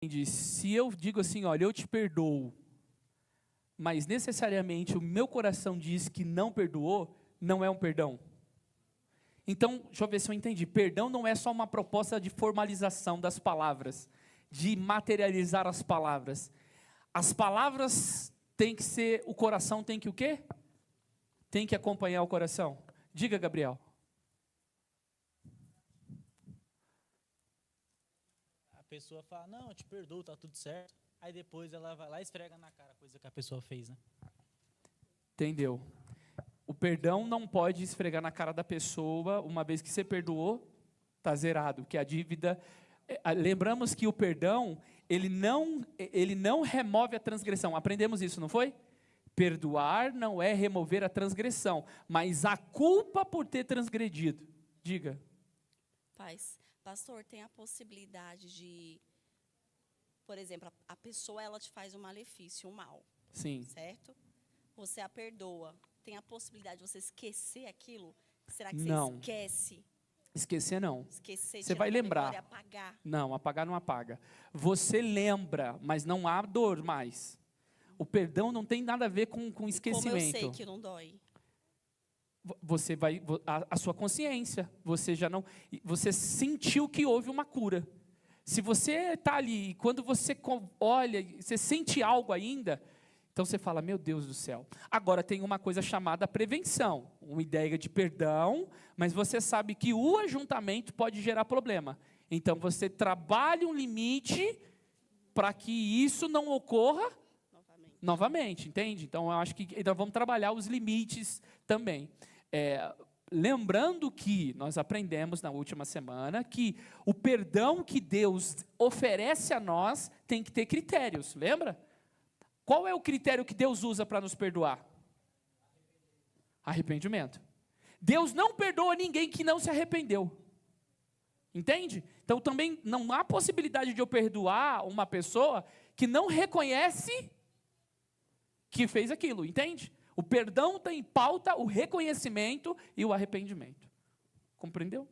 Se eu digo assim, olha, eu te perdoo, mas necessariamente o meu coração diz que não perdoou, não é um perdão. Então, deixa eu ver se eu entendi. Perdão não é só uma proposta de formalização das palavras, de materializar as palavras. As palavras têm que ser, o coração tem que o quê? Tem que acompanhar o coração. Diga, Gabriel. A pessoa fala, não, eu te perdoo, tá tudo certo. Aí depois ela vai lá e esfrega na cara a coisa que a pessoa fez, né? Entendeu? O perdão não pode esfregar na cara da pessoa, uma vez que você perdoou, está zerado, que a dívida... Lembramos que o perdão, ele não remove a transgressão. Aprendemos isso, não foi? Perdoar não é remover a transgressão, mas a culpa por ter transgredido. Diga. Pastor, tem a possibilidade de, por exemplo, a pessoa ela te faz um malefício, um mal. Sim. Certo? Você a perdoa. Tem a possibilidade de você esquecer aquilo? Será que Não. você esquece? Esquecer não. Esquecer, você vai lembrar. Memória, apagar. Não, apagar não apaga. Você lembra, mas não há dor mais. O perdão não tem nada a ver com esquecimento. Como eu sei que não dói? Você vai, a sua consciência, você já não, você sentiu que houve uma cura. Se você está ali, quando você olha, você sente algo ainda, então você fala, meu Deus do céu. Agora tem uma coisa chamada prevenção, uma ideia de perdão, mas você sabe que o ajuntamento pode gerar problema. Então você trabalha um limite para que isso não ocorra novamente, entende? Então eu acho que ainda vamos trabalhar os limites também. Lembrando que nós aprendemos na última semana que o perdão que Deus oferece a nós tem que ter critérios, lembra? Qual é o critério que Deus usa para nos perdoar? Arrependimento. Deus não perdoa ninguém que não se arrependeu. Entende? Então também não há possibilidade de eu perdoar uma pessoa que não reconhece que fez aquilo, entende? O perdão tem em pauta o reconhecimento e o arrependimento. Compreendeu?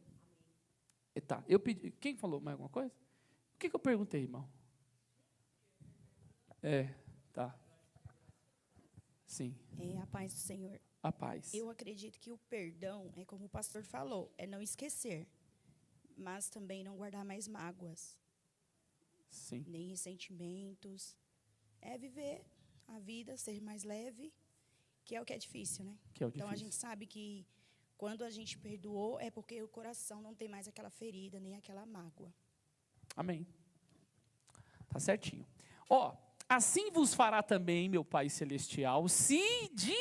Tá. Eu pedi. Quem falou mais alguma coisa? O que eu perguntei, irmão? Tá. Sim. A paz do Senhor. A paz. Eu acredito que o perdão é como o pastor falou, é não esquecer, mas também não guardar mais mágoas. Sim. Nem ressentimentos. É viver a vida, ser mais leve, que é o que é difícil, né? Então, a gente sabe que quando a gente perdoou, é porque o coração não tem mais aquela ferida, nem aquela mágoa. Amém. Tá certinho. Assim vos fará também meu Pai Celestial, se de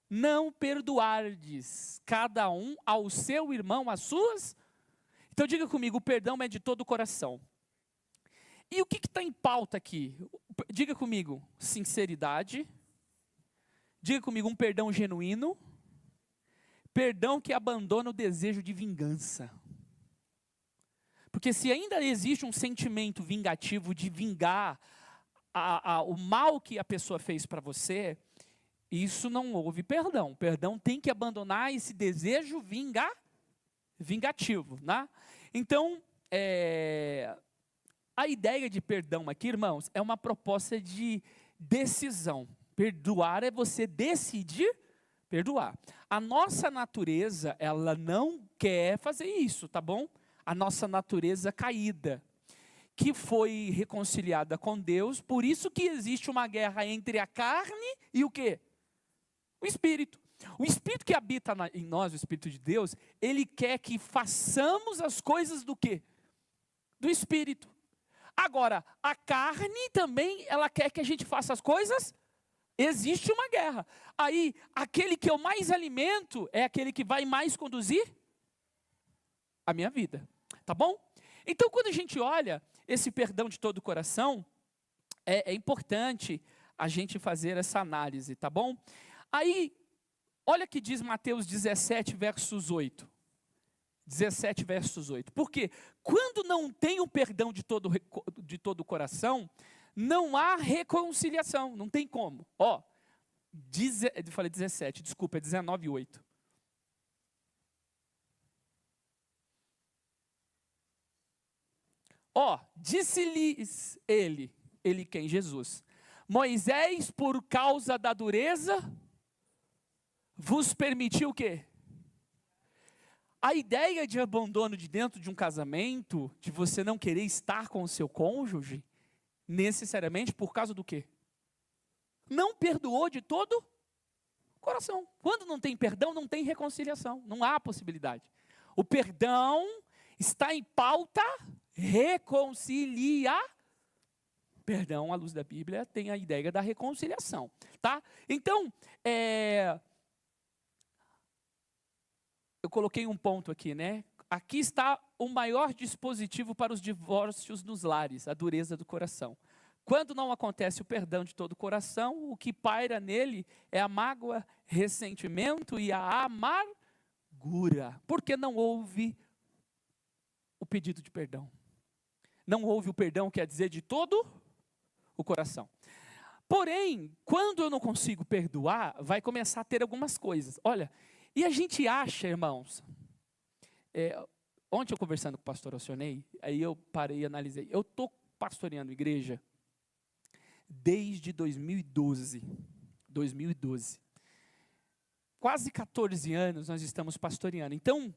não perdoardes cada um ao seu irmão as suas. Então diga comigo, o perdão é de todo o coração. E o que está em pauta aqui? Diga comigo, sinceridade. Diga comigo, um perdão genuíno. Perdão que abandona o desejo de vingança. Porque se ainda existe um sentimento vingativo de vingar o mal que a pessoa fez para você, isso não houve perdão. Perdão tem que abandonar esse desejo vingativo. Né? Então, a ideia de perdão aqui, irmãos, é uma proposta de decisão. Perdoar é você decidir perdoar. A nossa natureza, ela não quer fazer isso, tá bom? A nossa natureza caída, que foi reconciliada com Deus, por isso que existe uma guerra entre a carne e o quê? O Espírito. O Espírito que habita em nós, o Espírito de Deus, ele quer que façamos as coisas do quê? Do Espírito. Agora, a carne também, ela quer que a gente faça as coisas. Existe uma guerra. Aí, aquele que eu mais alimento é aquele que vai mais conduzir a minha vida. Tá bom? Então, quando a gente olha esse perdão de todo o coração, é importante a gente fazer essa análise, tá bom? Aí, olha o que diz Mateus 17, versos 8. 17, versos 8. Porque quando não tem o perdão de todo o coração, não há reconciliação, não tem como. Eu falei 17, desculpa, é 19, 8. Disse-lhes ele quem? Jesus. Moisés, por causa da dureza, vos permitiu o quê? A ideia de abandono de dentro de um casamento, de você não querer estar com o seu cônjuge, necessariamente por causa do quê? Não perdoou de todo o coração. Quando não tem perdão, não tem reconciliação, não há possibilidade. O perdão está em pauta, perdão, à luz da Bíblia, tem a ideia da reconciliação, tá? Então, eu coloquei um ponto aqui, né? Aqui está o maior dispositivo para os divórcios nos lares, a dureza do coração. Quando não acontece o perdão de todo o coração, o que paira nele é a mágoa, ressentimento e a amargura, porque não houve o pedido de perdão. Não houve o perdão, quer dizer, de todo o coração. Porém, quando eu não consigo perdoar, vai começar a ter algumas coisas. Olha, e a gente acha, irmãos, ontem eu conversando com o pastor Alcionei, aí eu parei e analisei. Eu estou pastoreando igreja desde 2012. Quase 14 anos nós estamos pastoreando. Então,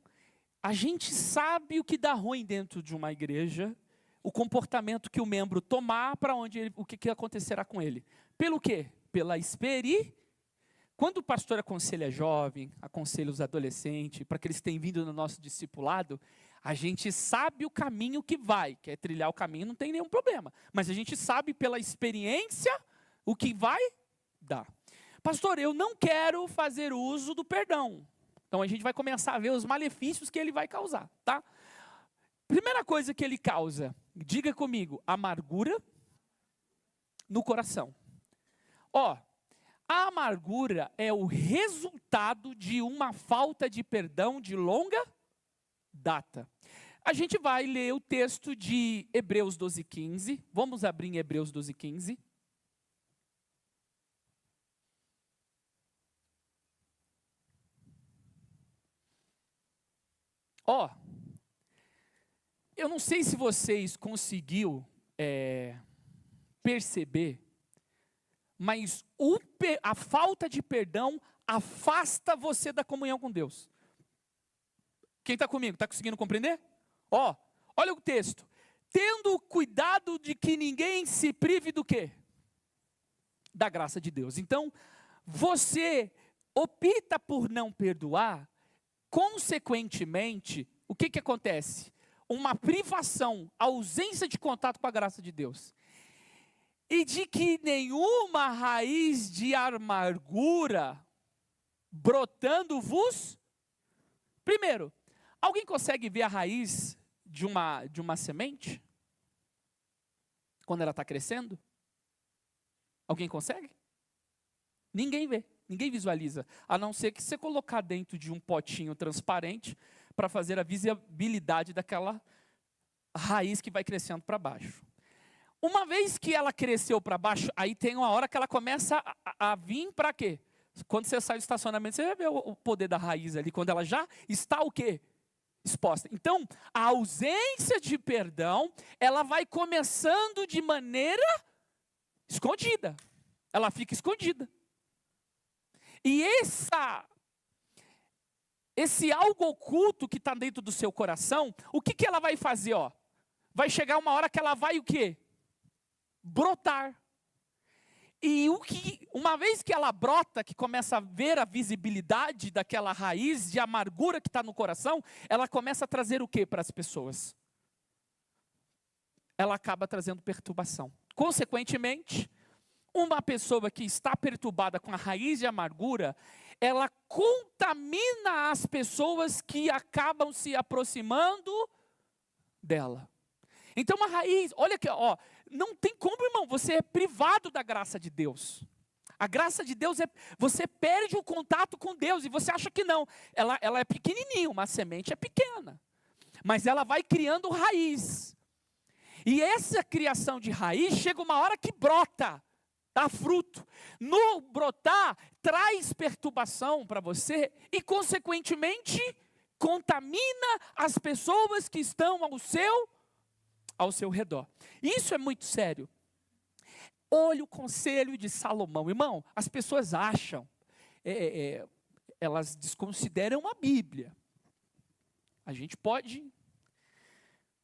a gente sabe o que dá ruim dentro de uma igreja, o comportamento que o membro tomar, para onde o que acontecerá com ele. Pelo quê? Pela experiência. Quando o pastor aconselha jovem, aconselha os adolescentes, para que eles tenham vindo no nosso discipulado, a gente sabe o caminho que vai. Quer trilhar o caminho, não tem nenhum problema. Mas a gente sabe pela experiência o que vai dar. Pastor, eu não quero fazer uso do perdão. Então a gente vai começar a ver os malefícios que ele vai causar, tá? Primeira coisa que ele causa, diga comigo, amargura no coração. A amargura é o resultado de uma falta de perdão de longa data. A gente vai ler o texto de Hebreus 12:15. Vamos abrir em Hebreus 12:15. Eu não sei se vocês conseguiram perceber, mas a falta de perdão afasta você da comunhão com Deus. Quem está comigo? Está conseguindo compreender? Olha o texto. Tendo cuidado de que ninguém se prive do quê? Da graça de Deus. Então, você opta por não perdoar, consequentemente, o que acontece? Uma privação, ausência de contato com a graça de Deus. E de que nenhuma raiz de amargura brotando-vos. Primeiro, alguém consegue ver a raiz de uma semente? Quando ela está crescendo? Alguém consegue? Ninguém vê, ninguém visualiza. A não ser que você colocar dentro de um potinho transparente para fazer a visibilidade daquela raiz que vai crescendo para baixo. Uma vez que ela cresceu para baixo, aí tem uma hora que ela começa a vir para quê? Quando você sai do estacionamento, você vai ver o poder da raiz ali, quando ela já está o quê? Exposta. Então, a ausência de perdão, ela vai começando de maneira escondida. Ela fica escondida. E esse algo oculto que está dentro do seu coração, o que ela vai fazer? Vai chegar uma hora que ela vai o quê? Brotar. E uma vez que ela brota, que começa a ver a visibilidade daquela raiz de amargura que está no coração, ela começa a trazer o que para as pessoas? Ela acaba trazendo perturbação. Consequentemente, uma pessoa que está perturbada com a raiz de amargura, ela contamina as pessoas que acabam se aproximando dela. Então uma raiz, olha aqui, não tem como, irmão, você é privado da graça de Deus. A graça de Deus você perde o contato com Deus e você acha que não. Ela é pequenininha, uma semente é pequena, mas ela vai criando raiz. E essa criação de raiz chega uma hora que brota, dá fruto. No brotar, traz perturbação para você e, consequentemente, contamina as pessoas que estão ao seu ao seu redor. Isso é muito sério. Olha o conselho de Salomão. Irmão, as pessoas acham, elas desconsideram a Bíblia. A gente pode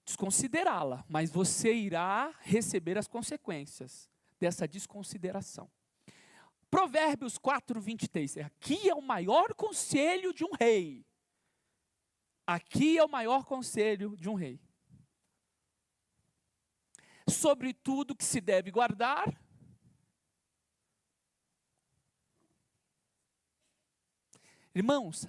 desconsiderá-la, mas você irá receber as consequências dessa desconsideração. Provérbios 4:23. Aqui é o maior conselho de um rei. Aqui é o maior conselho de um rei. Sobre tudo que se deve guardar, irmãos,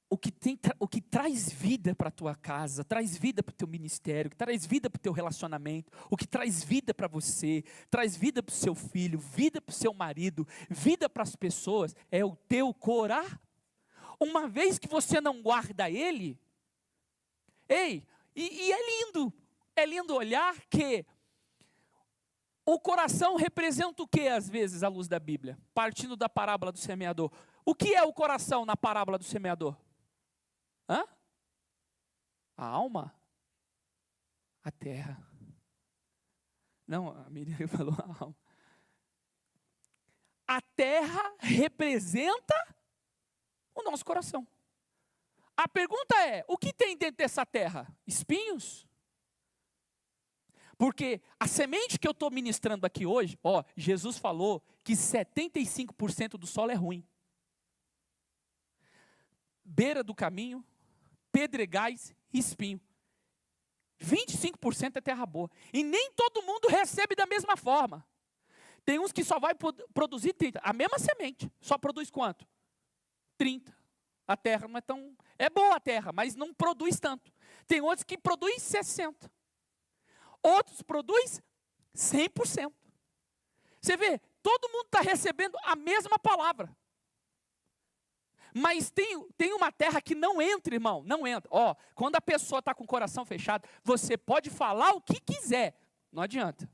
o que traz vida para a tua casa, traz vida para o teu ministério, traz vida para o teu relacionamento, o que traz vida para você, traz vida para o seu filho, vida para o seu marido, vida para as pessoas, é o teu coração. Uma vez que você não guarda ele, e é lindo olhar que o coração representa o que às vezes à luz da Bíblia? Partindo da parábola do semeador. O que é o coração na parábola do semeador? Hã? A alma? A terra. Não, a Miriam falou a alma. A terra representa o nosso coração. A pergunta é, o que tem dentro dessa terra? Espinhos? Porque a semente que eu estou ministrando aqui hoje, Jesus falou que 75% do solo é ruim. Beira do caminho, pedregais e espinho. 25% é terra boa. E nem todo mundo recebe da mesma forma. Tem uns que só vai produzir 30. A mesma semente, só produz quanto? 30. A terra não é tão... É boa a terra, mas não produz tanto. Tem outros que produzem 60. Outros produzem 100%. Você vê, todo mundo está recebendo a mesma palavra. Mas tem uma terra que não entra, irmão, não entra. Quando a pessoa está com o coração fechado, você pode falar o que quiser, não adianta.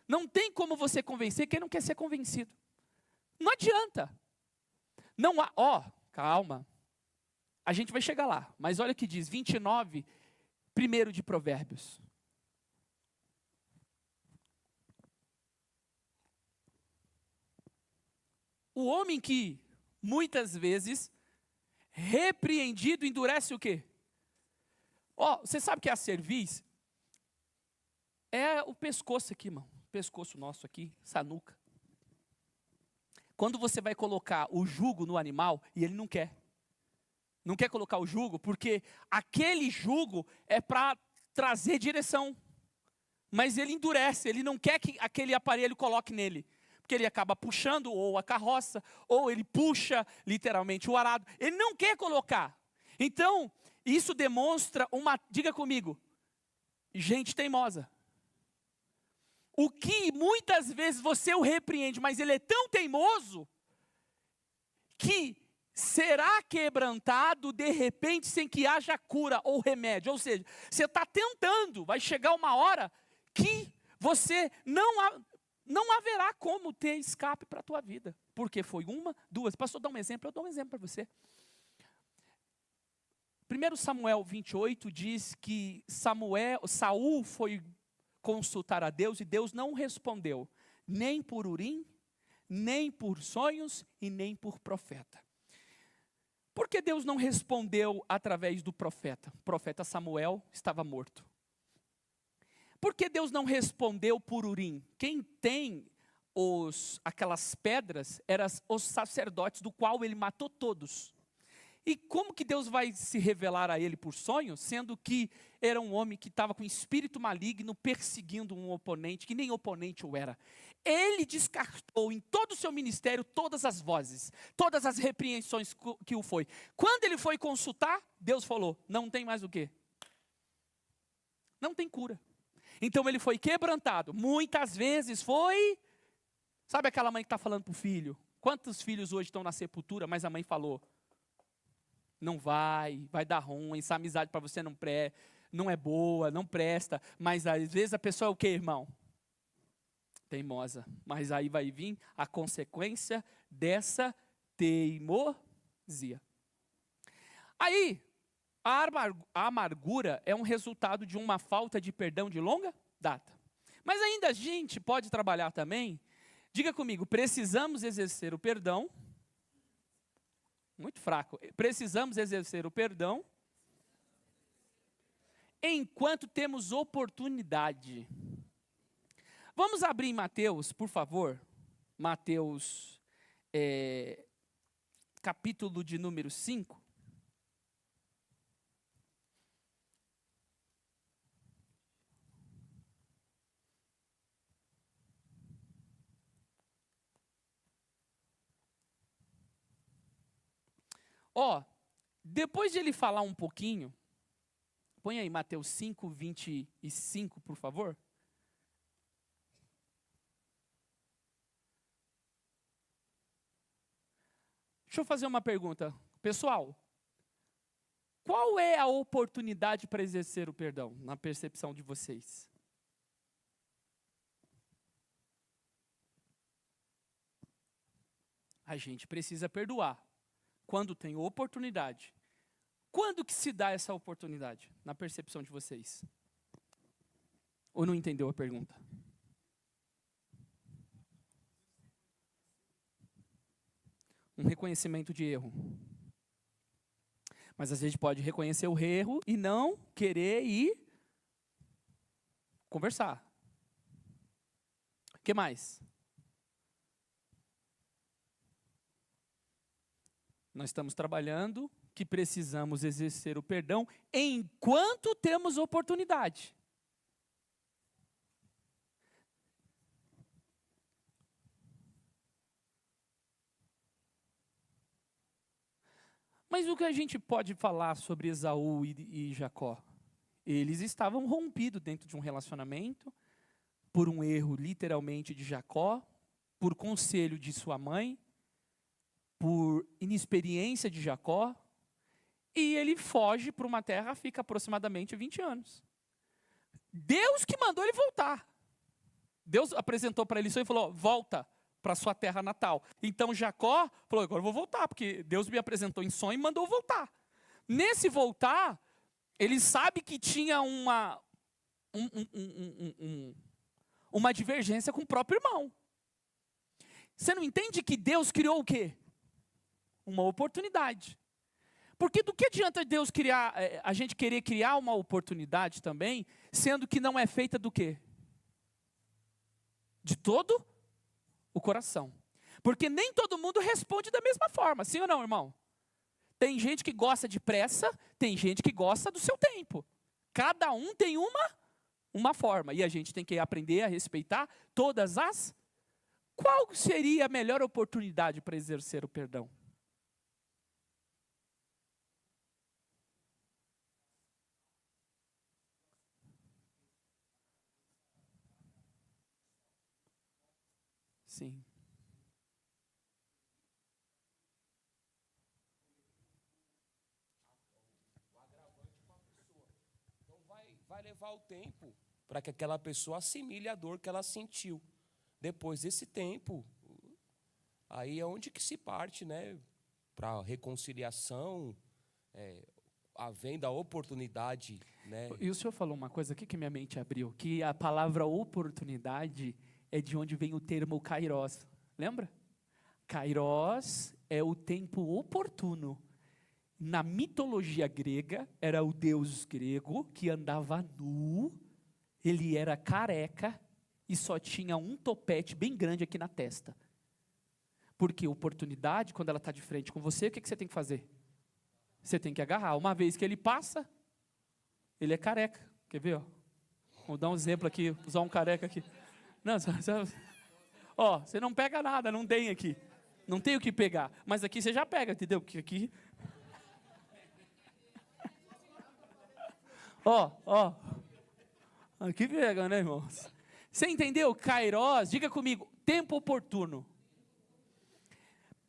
Não tem como você convencer quem não quer ser convencido. Não adianta. Não há, calma. A gente vai chegar lá, mas olha o que diz, 29, primeiro de Provérbios. O homem que muitas vezes, repreendido, endurece o quê? Você sabe que a cerviz é o pescoço aqui, irmão. O pescoço nosso aqui, essa nuca. Quando você vai colocar o jugo no animal, e ele não quer. Não quer colocar o jugo, porque aquele jugo é para trazer direção. Mas ele endurece, ele não quer que aquele aparelho coloque nele. Porque ele acaba puxando ou a carroça, ou ele puxa literalmente o arado. Ele não quer colocar. Então, isso demonstra diga comigo, gente teimosa. O que muitas vezes você o repreende, mas ele é tão teimoso, que será quebrantado de repente sem que haja cura ou remédio. Ou seja, você está tentando, vai chegar uma hora que você não haverá como ter escape para a tua vida. Porque foi uma, duas. Pastor, dá um exemplo, eu dou um exemplo para você. 1 Samuel 28 diz que Saul foi consultar a Deus e Deus não respondeu, nem por Urim, nem por sonhos e nem por profeta. Por que Deus não respondeu através do profeta? O profeta Samuel estava morto. Por que Deus não respondeu por Urim? Quem tem aquelas pedras eram os sacerdotes, do qual ele matou todos. E como que Deus vai se revelar a ele por sonho, sendo que era um homem que estava com espírito maligno, perseguindo um oponente, que nem oponente o era. Ele descartou em todo o seu ministério todas as vozes, todas as repreensões que o foi. Quando ele foi consultar, Deus falou, não tem mais o quê? Não tem cura. Então ele foi quebrantado. Muitas vezes foi... Sabe aquela mãe que está falando para o filho? Quantos filhos hoje estão na sepultura, mas a mãe falou, não vai dar ruim, essa amizade para você não é boa, não presta. Mas às vezes a pessoa é o quê, irmão? Teimosa. Mas aí vai vir a consequência dessa teimosia. Aí, A amargura é um resultado de uma falta de perdão de longa data. Mas ainda a gente pode trabalhar também. Diga comigo, precisamos exercer o perdão. Muito fraco. Precisamos exercer o perdão enquanto temos oportunidade. Vamos abrir em Mateus, por favor. Mateus, capítulo de número 5. Depois de ele falar um pouquinho, põe aí Mateus 5, 25, por favor. Deixa eu fazer uma pergunta. Pessoal, qual é a oportunidade para exercer o perdão, na percepção de vocês? A gente precisa perdoar. Quando tem oportunidade. Quando que se dá essa oportunidade, na percepção de vocês? Ou não entendeu a pergunta? Um reconhecimento de erro. Mas às vezes pode reconhecer o erro e não querer ir conversar. O que mais? Nós estamos trabalhando que precisamos exercer o perdão enquanto temos oportunidade. Mas o que a gente pode falar sobre Esaú e Jacó? Eles estavam rompidos dentro de um relacionamento, por um erro literalmente de Jacó, por conselho de sua mãe, por inexperiência de Jacó, e ele foge para uma terra, fica aproximadamente 20 anos. Deus que mandou ele voltar. Deus apresentou para ele isso e falou, volta para sua terra natal. Então Jacó falou, agora eu vou voltar, porque Deus me apresentou em sonho e mandou voltar. Nesse voltar, ele sabe que tinha uma divergência com o próprio irmão. Você não entende que Deus criou o quê? Uma oportunidade. Porque do que adianta Deus criar, a gente querer criar uma oportunidade também, sendo que não é feita do quê? De todo o coração. Porque nem todo mundo responde da mesma forma, sim ou não, irmão? Tem gente que gosta de pressa, tem gente que gosta do seu tempo. Cada um tem uma forma, e a gente tem que aprender a respeitar todas as... Qual seria a melhor oportunidade para exercer o perdão? Sim. Então vai levar o tempo para que aquela pessoa assimile a dor que ela sentiu. Depois desse tempo, aí é onde que se parte, né, para a reconciliação, havendo a oportunidade, né? E o senhor falou uma coisa aqui que minha mente abriu, que a palavra oportunidade é de onde vem o termo kairos. Lembra? Kairos é o tempo oportuno. Na mitologia grega, era o deus grego que andava nu, ele era careca e só tinha um topete bem grande aqui na testa. Porque oportunidade, quando ela está de frente com você, o que você tem que fazer? Você tem que agarrar. Uma vez que ele passa, ele é careca. Quer ver? Ó? Vou dar um exemplo aqui, usar um careca aqui. Não, você não pega nada, não tem aqui. Não tem o que pegar. Mas aqui você já pega, entendeu? Porque aqui... Aqui pega, né, irmãos? Você entendeu? Kairos, diga comigo, tempo oportuno.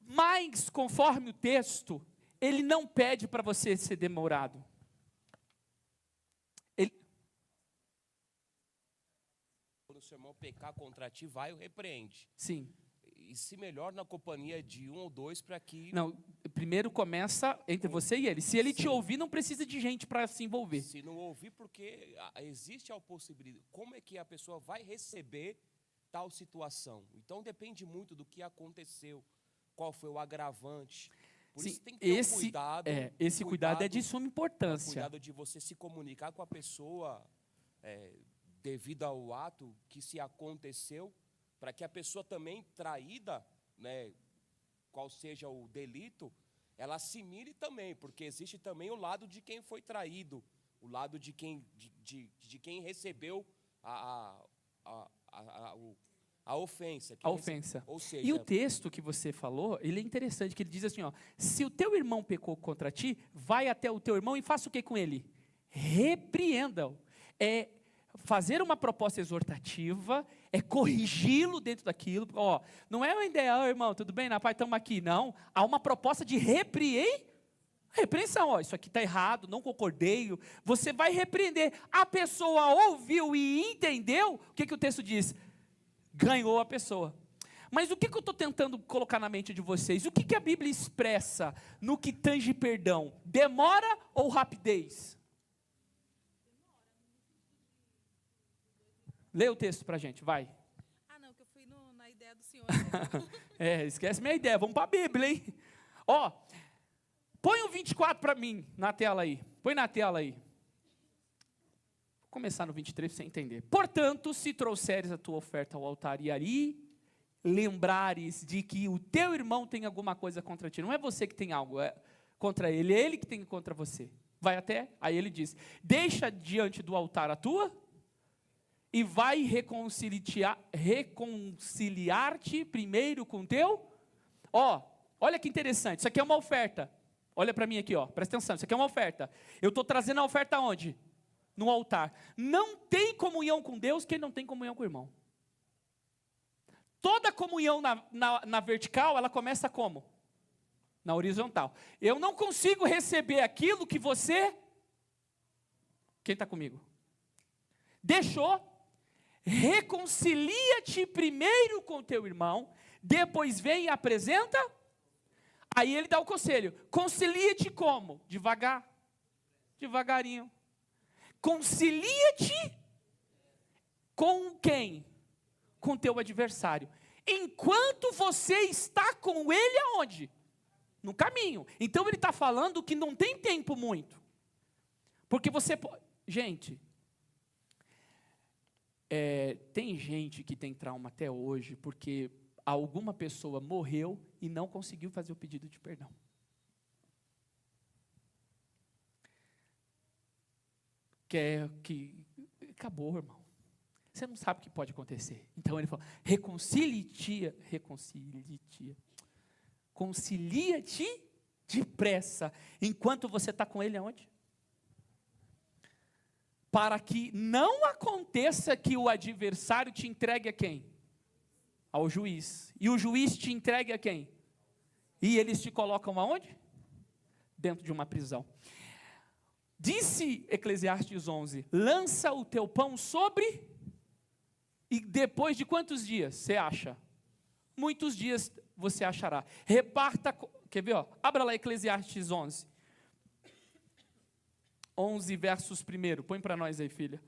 Mas, conforme o texto, ele não pede para você ser demorado. Quando o seu irmão pecar contra ti, vai e o repreende. Sim. e se melhor na companhia de um ou dois para que... Não, primeiro começa entre você e ele. Se ele te ouvir, não precisa de gente para se envolver. Se não ouvir, porque existe a possibilidade. Como é que a pessoa vai receber tal situação? Então depende muito do que aconteceu, qual foi o agravante. Por isso tem que ter um cuidado. Esse cuidado é de suma importância. Cuidado de você se comunicar com a pessoa devido ao ato que se aconteceu, para que a pessoa também traída, né, qual seja o delito, ela assimile também, porque existe também o lado de quem foi traído, o lado de quem recebeu a ofensa. A ofensa. Ou seja, e o texto que você falou, ele é interessante, que ele diz assim, ó, se o teu irmão pecou contra ti, vai até o teu irmão e faça o que com ele? Repreenda-o. É fazer uma proposta exortativa, é corrigi-lo dentro daquilo. Ó, não é uma ideia, irmão, tudo bem, na paz, estamos aqui. Não, há uma proposta de repreensão. Ó, isso aqui está errado, não concordei. Você vai repreender. A pessoa ouviu e entendeu, o que o texto diz? Ganhou a pessoa. Mas o que eu estou tentando colocar na mente de vocês? O que a Bíblia expressa no que tange perdão? Demora ou rapidez? Lê o texto para a gente, vai. Não, que eu fui na ideia do senhor. Esquece minha ideia, vamos para a Bíblia, hein? Ó, põe o 24 para mim, na tela aí. Põe na tela aí. Vou começar no 23 para você entender. Portanto, se trouxeres a tua oferta ao altar e ali lembrares de que o teu irmão tem alguma coisa contra ti, não é você que tem algo contra ele, é ele que tem contra você. Vai até, aí ele diz, deixa diante do altar a tua, e vai reconciliar-te primeiro com teu. Ó, olha que interessante, isso aqui é uma oferta. Olha para mim aqui, ó, presta atenção, isso aqui é uma oferta. Eu estou trazendo a oferta aonde? No altar. Não tem comunhão com Deus quem não tem comunhão com o irmão. Toda comunhão na vertical, ela começa como? Na horizontal. Eu não consigo receber aquilo que você... Quem está comigo? Deixou. Reconcilia-te primeiro com teu irmão, depois vem e apresenta, aí ele dá o conselho, concilia-te como? Devagarinho. Concilia-te com quem? Com teu adversário. Enquanto você está com ele aonde? No caminho. Então ele está falando que não tem tempo muito. Porque você pode... Gente... tem gente que tem trauma até hoje porque alguma pessoa morreu e não conseguiu fazer o pedido de perdão. Que acabou, irmão. Você não sabe o que pode acontecer. Então ele fala, concilia-te depressa, enquanto você está com ele aonde? Para que não aconteça que o adversário te entregue a quem? Ao juiz. E o juiz te entregue a quem? E eles te colocam aonde? Dentro de uma prisão. Disse Eclesiastes 11, lança o teu pão sobre... E depois de quantos dias você acha? Muitos dias você achará. Reparta... Quer ver? Ó? Abra lá Eclesiastes 11. 11 versos 1, põe para nós aí, filha.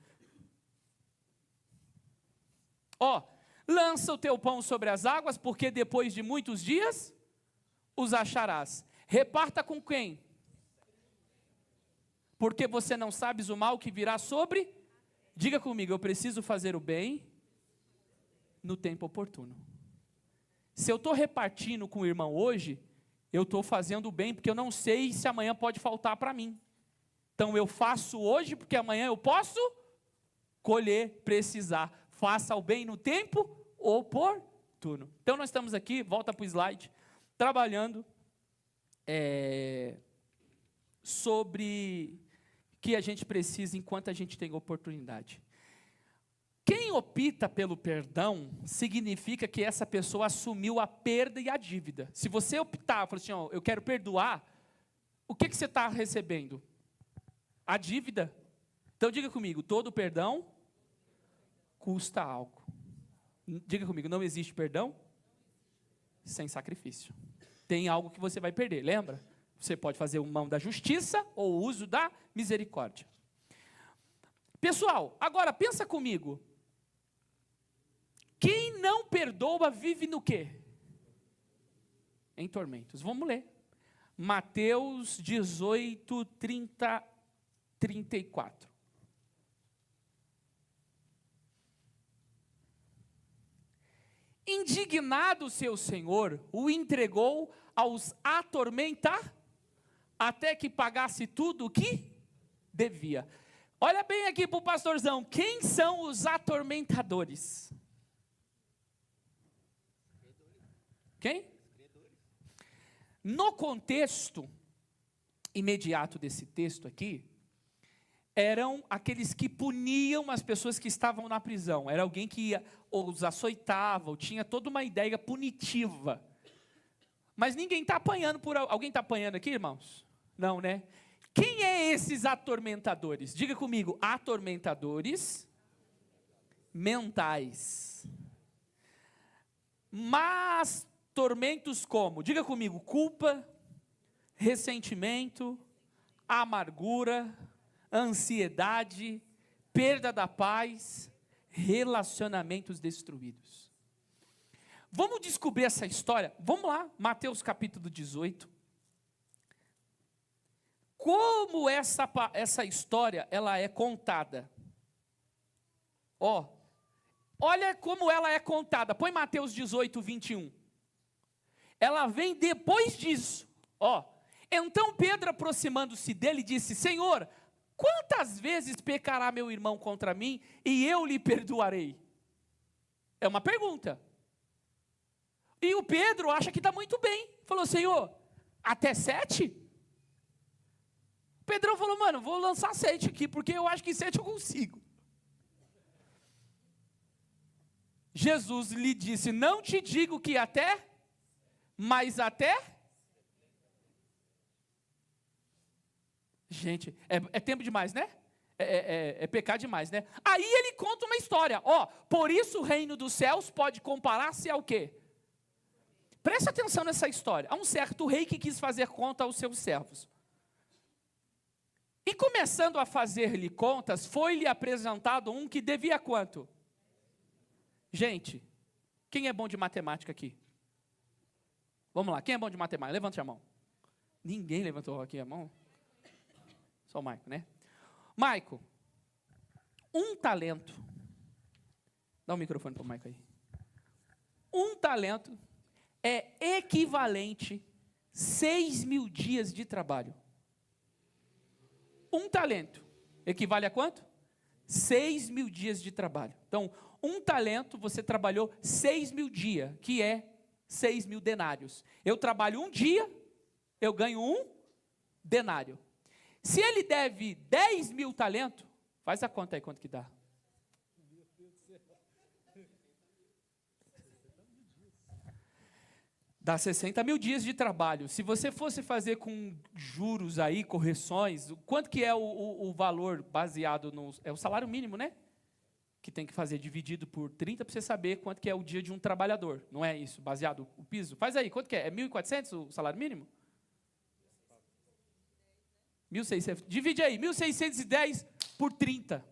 Ó, lança o teu pão sobre as águas, porque depois de muitos dias os acharás. Reparta com quem? Porque você não sabes o mal que virá sobre? Diga comigo, eu preciso fazer o bem no tempo oportuno. Se eu estou repartindo com o irmão hoje, eu estou fazendo o bem, porque eu não sei se amanhã pode faltar para mim. Então eu faço hoje, porque amanhã eu posso colher, precisar. Faça o bem no tempo oportuno. Então nós estamos aqui, volta para o slide, trabalhando sobre que a gente precisa enquanto a gente tem oportunidade. Quem opta pelo perdão, significa que essa pessoa assumiu a perda e a dívida. Se você optar, falar assim, ó, eu quero perdoar, o que você está recebendo? A dívida. Então diga comigo, todo perdão custa algo. Diga comigo, não existe perdão sem sacrifício. Tem algo que você vai perder, lembra? Você pode fazer o mão da justiça ou o uso da misericórdia. Pessoal, agora pensa comigo. Quem não perdoa vive no quê? Em tormentos. Vamos ler. Mateus 18, 30, 34. Indignado seu senhor, o entregou aos atormentar, até que pagasse tudo o que devia. Olha bem aqui para o pastorzão, quem são os atormentadores? Quem? No contexto imediato desse texto aqui, eram aqueles que puniam as pessoas que estavam na prisão. Era alguém que os açoitava, ou tinha toda uma ideia punitiva. Mas ninguém está apanhando por... Alguém está apanhando aqui, irmãos? Não, né? Quem é esses atormentadores? Diga comigo, atormentadores mentais. Mas tormentos como? Diga comigo, culpa, ressentimento, amargura, ansiedade, perda da paz, relacionamentos destruídos. Vamos descobrir essa história? Vamos lá, Mateus capítulo 18. Como essa história ela é contada? Olha como ela é contada. Põe Mateus 18, 21. Ela vem depois disso. Então Pedro, aproximando-se dele, disse: Senhor, quantas vezes pecará meu irmão contra mim e eu lhe perdoarei? É uma pergunta. E o Pedro acha que está muito bem. Falou: Senhor, até 7? O Pedrão falou: mano, vou lançar 7 aqui, porque eu acho que 7 eu consigo. Jesus lhe disse: não te digo que até, mas até... Gente, é tempo demais, né? É pecar demais, né? Aí ele conta uma história. Por isso o reino dos céus pode comparar-se ao quê? Preste atenção nessa história. Há um certo rei que quis fazer conta aos seus servos. E começando a fazer-lhe contas, foi-lhe apresentado um que devia quanto? Gente, quem é bom de matemática aqui? Vamos lá, quem é bom de matemática? Levante a mão. Ninguém levantou aqui a mão? Só o Maico, né? Maico, um talento. Dá o microfone para o Maico aí. Um talento é equivalente a 6.000 dias de trabalho. Um talento equivale a quanto? 6.000 dias de trabalho. Então, um talento você trabalhou 6.000 dias, que é 6.000 denários. Eu trabalho um dia, eu ganho um denário. Se ele deve 10.000 talentos, faz a conta aí quanto que dá. Dá 60.000 dias de trabalho. Se você fosse fazer com juros aí, correções, quanto que é o valor baseado no... É o salário mínimo, né? Que tem que fazer dividido por 30 para você saber quanto que é o dia de um trabalhador. Não é isso, baseado o piso? Faz aí, quanto que é? É 1.400 o salário mínimo? 1.600. Divide aí, 1.610 por 30.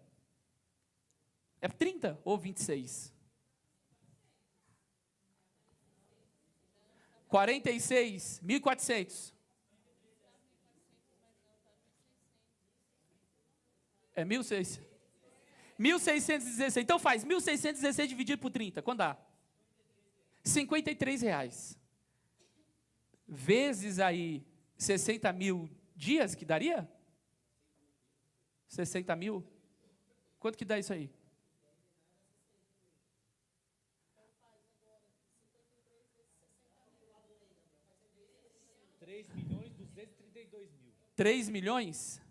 É 30 ou 26? 46, 1.400. É 1.600. 1.616. Então faz 1.616 dividido por 30. Quanto dá? R$53. Vezes aí 60.000 dias que daria? 60.000? Quanto que dá isso aí? $3.232.000.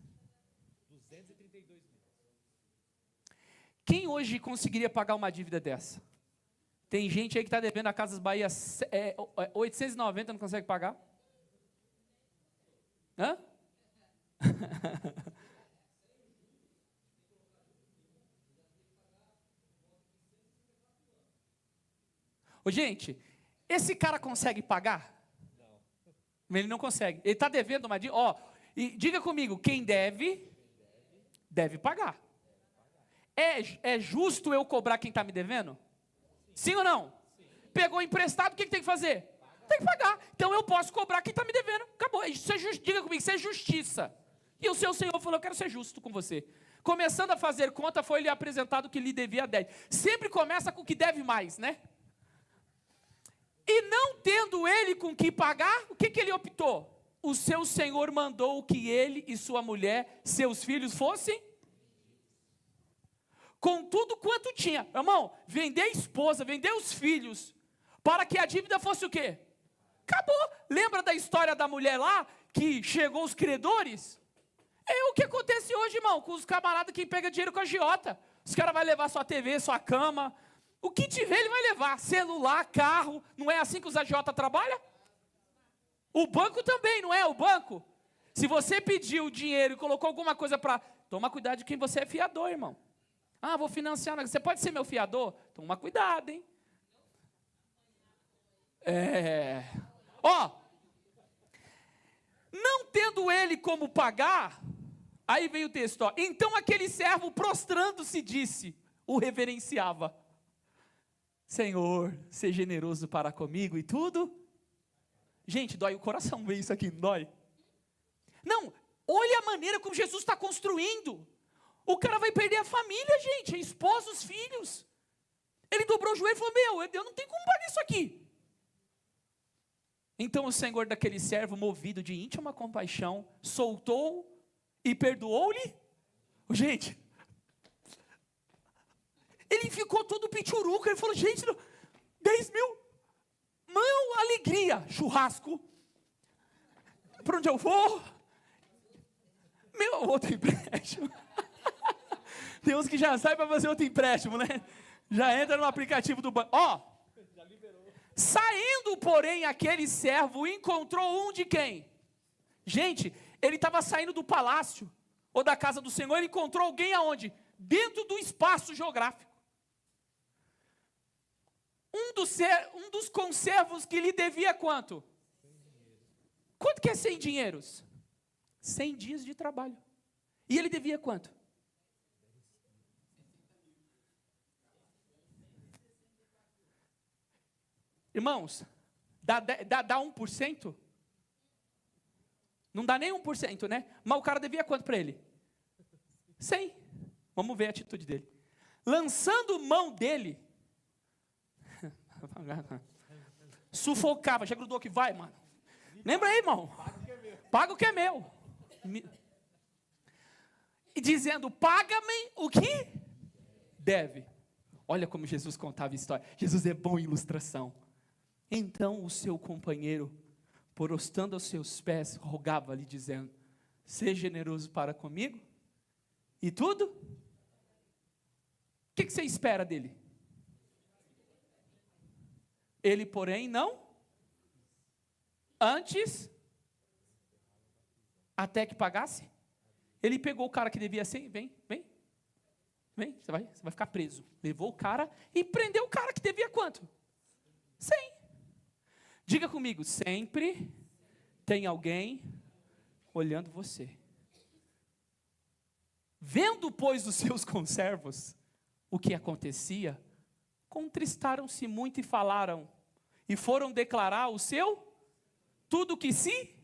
Quem hoje conseguiria pagar uma dívida dessa? Tem gente aí que está devendo a Casas Bahia 890, não consegue pagar? Hã? Ô, gente, esse cara consegue pagar? Não. Ele não consegue. Ele está devendo uma dívida. Ó, e diga comigo, quem deve, deve pagar. É justo eu cobrar quem está me devendo? Sim ou não? Sim. Pegou emprestado, o que tem que fazer? Tem que pagar. Então eu posso cobrar quem está me devendo. Acabou. Isso diga comigo, isso é justiça. E o seu Senhor falou, eu quero ser justo com você. Começando a fazer conta, foi lhe apresentado que lhe devia 10. Sempre começa com o que deve mais, né? E não tendo ele com que pagar, o que ele optou? O seu Senhor mandou que ele e sua mulher, seus filhos, fossem com tudo quanto tinha. Irmão, vender a esposa, vender os filhos, para que a dívida fosse o quê? Acabou. Lembra da história da mulher lá, que chegou os credores? É o que acontece hoje, irmão, com os camaradas que pegam dinheiro com a agiota. Os caras vão levar sua TV, sua cama. O que tiver, ele vai levar. Celular, carro. Não é assim que os agiota trabalham? O banco também, não é? O banco. Se você pediu dinheiro e colocou alguma coisa para... Toma cuidado de quem você é fiador, irmão. Ah, vou financiar. Você pode ser meu fiador? Toma cuidado, hein? Ó. Não tendo ele como pagar... Aí veio o texto, ó. Então aquele servo, prostrando-se, disse, o reverenciava. Senhor, seja generoso para comigo e tudo. Gente, dói o coração ver isso aqui, não dói? Não, olha a maneira como Jesus está construindo. O cara vai perder a família, gente, a esposa, os filhos. Ele dobrou o joelho e falou, eu não tenho como pagar isso aqui. Então o Senhor daquele servo, movido de íntima compaixão, soltou e perdoou-lhe. Gente, ele ficou todo pichuruca. Ele falou, gente, 10 mil, mão, alegria, churrasco. Para onde eu vou? Meu outro empréstimo. Tem uns que já saem para fazer outro empréstimo, né? Já entra no aplicativo do banco. Ó, saindo, porém, aquele servo encontrou um de quem? Gente, ele estava saindo do palácio, ou da casa do Senhor, ele encontrou alguém aonde? Dentro do espaço geográfico. Um dos conservos que lhe devia quanto? Quanto que é 100 dinheiros? 100 dias de trabalho. E ele devia quanto? Irmãos, dá 1%? Não dá nem 1%, né? Mas o cara devia quanto para ele? 100. Vamos ver a atitude dele. Lançando mão dele, sufocava, já grudou que vai, mano. Lembra aí, irmão? Paga o que é meu. E dizendo, paga-me o que deve. Olha como Jesus contava a história. Jesus é bom em ilustração. Então o seu companheiro, prostando aos seus pés, rogava-lhe, dizendo, seja generoso para comigo, e tudo? O que você espera dele? Ele, porém, não, antes, até que pagasse, ele pegou o cara que devia 100, vem, você vai ficar preso. Levou o cara e prendeu o cara que devia quanto? 100. Diga comigo, sempre tem alguém olhando você. Vendo, pois, os seus conservos o que acontecia, contristaram-se muito e falaram, e foram declarar o seu, tudo que se...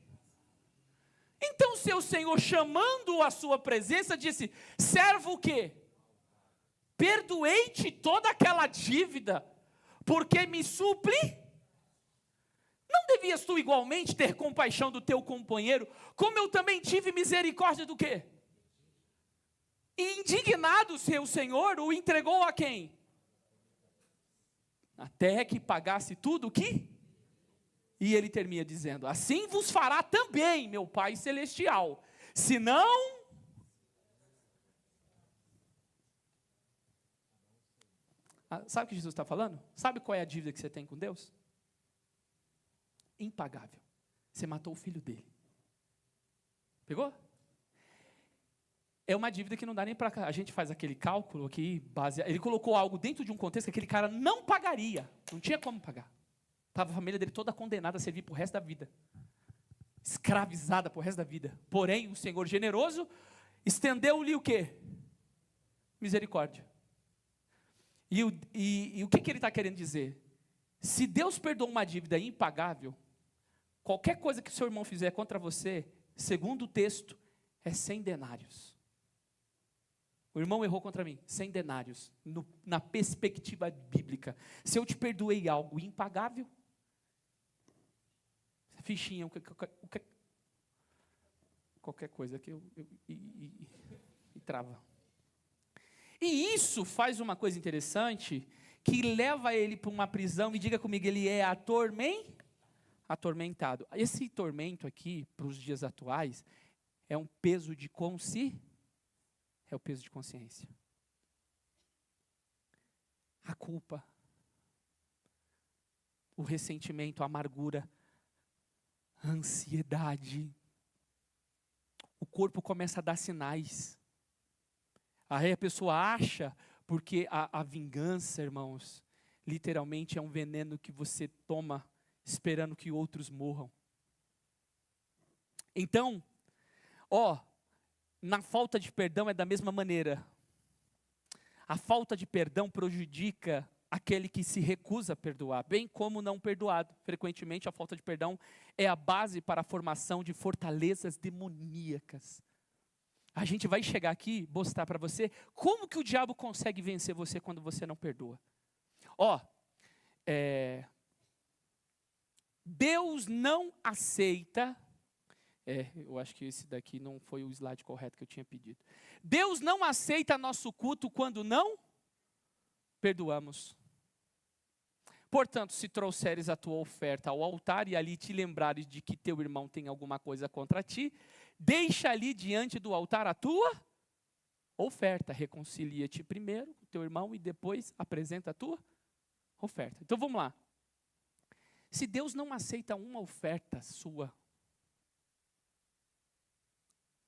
Então seu senhor, chamando-o à sua presença, disse, servo o quê? Perdoei-te toda aquela dívida, porque me supli. Não devias tu igualmente ter compaixão do teu companheiro, como eu também tive misericórdia do quê? E indignado seu senhor, o entregou a quem? Até que pagasse tudo o que? E ele termina dizendo, assim vos fará também meu Pai Celestial, senão... Sabe o que Jesus está falando? Sabe qual é a dívida que você tem com Deus? Impagável. Você matou o filho dele. Pegou? É uma dívida que não dá nem para... A gente faz aquele cálculo aqui, ele colocou algo dentro de um contexto que aquele cara não pagaria. Não tinha como pagar. Estava a família dele toda condenada a servir para o resto da vida. Escravizada para o resto da vida. Porém, o Senhor generoso estendeu-lhe o quê? Misericórdia. E o que ele está querendo dizer? Se Deus perdoa uma dívida impagável, qualquer coisa que o seu irmão fizer contra você, segundo o texto, é 100 denários. O irmão errou contra mim, 100 denários, na perspectiva bíblica. Se eu te perdoei algo impagável, fichinha, qualquer coisa que e trava. E isso faz uma coisa interessante, que leva ele para uma prisão, e diga comigo, ele é atormentado. Esse tormento aqui, para os dias atuais, é um peso de é o peso de consciência. A culpa, o ressentimento, a amargura, a ansiedade. O corpo começa a dar sinais. Aí a pessoa acha, porque a vingança, irmãos, literalmente é um veneno que você toma esperando que outros morram. Então, na falta de perdão é da mesma maneira. A falta de perdão prejudica aquele que se recusa a perdoar, bem como não perdoado. Frequentemente, a falta de perdão é a base para a formação de fortalezas demoníacas. A gente vai chegar aqui e mostrar para você como que o diabo consegue vencer você quando você não perdoa. Deus não aceita... eu acho que esse daqui não foi o slide correto que eu tinha pedido. Deus não aceita nosso culto quando não perdoamos. Portanto, se trouxeres a tua oferta ao altar e ali te lembrares de que teu irmão tem alguma coisa contra ti, deixa ali diante do altar a tua oferta. Reconcilia-te primeiro com teu irmão e depois apresenta a tua oferta. Então vamos lá. Se Deus não aceita uma oferta sua,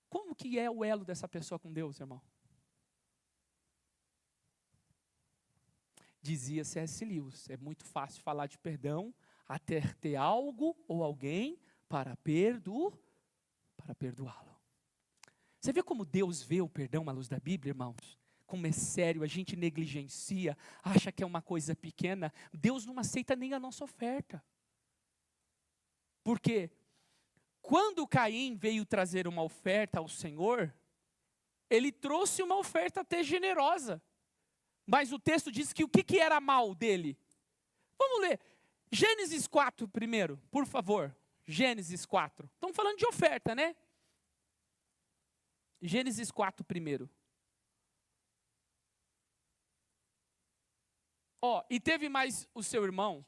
como que é o elo dessa pessoa com Deus, irmão? Dizia C.S. Lewis, é muito fácil falar de perdão até ter algo ou alguém para perdoá-lo. Você vê como Deus vê o perdão à luz da Bíblia, irmãos? Como é sério, a gente negligencia, acha que é uma coisa pequena. Deus não aceita nem a nossa oferta. Por quê? Quando Caim veio trazer uma oferta ao Senhor, ele trouxe uma oferta até generosa. Mas o texto diz que o que era mal dele? Vamos ler. Gênesis 4 primeiro, por favor. Gênesis 4. Estamos falando de oferta, né? Gênesis 4 primeiro. E teve mais o seu irmão,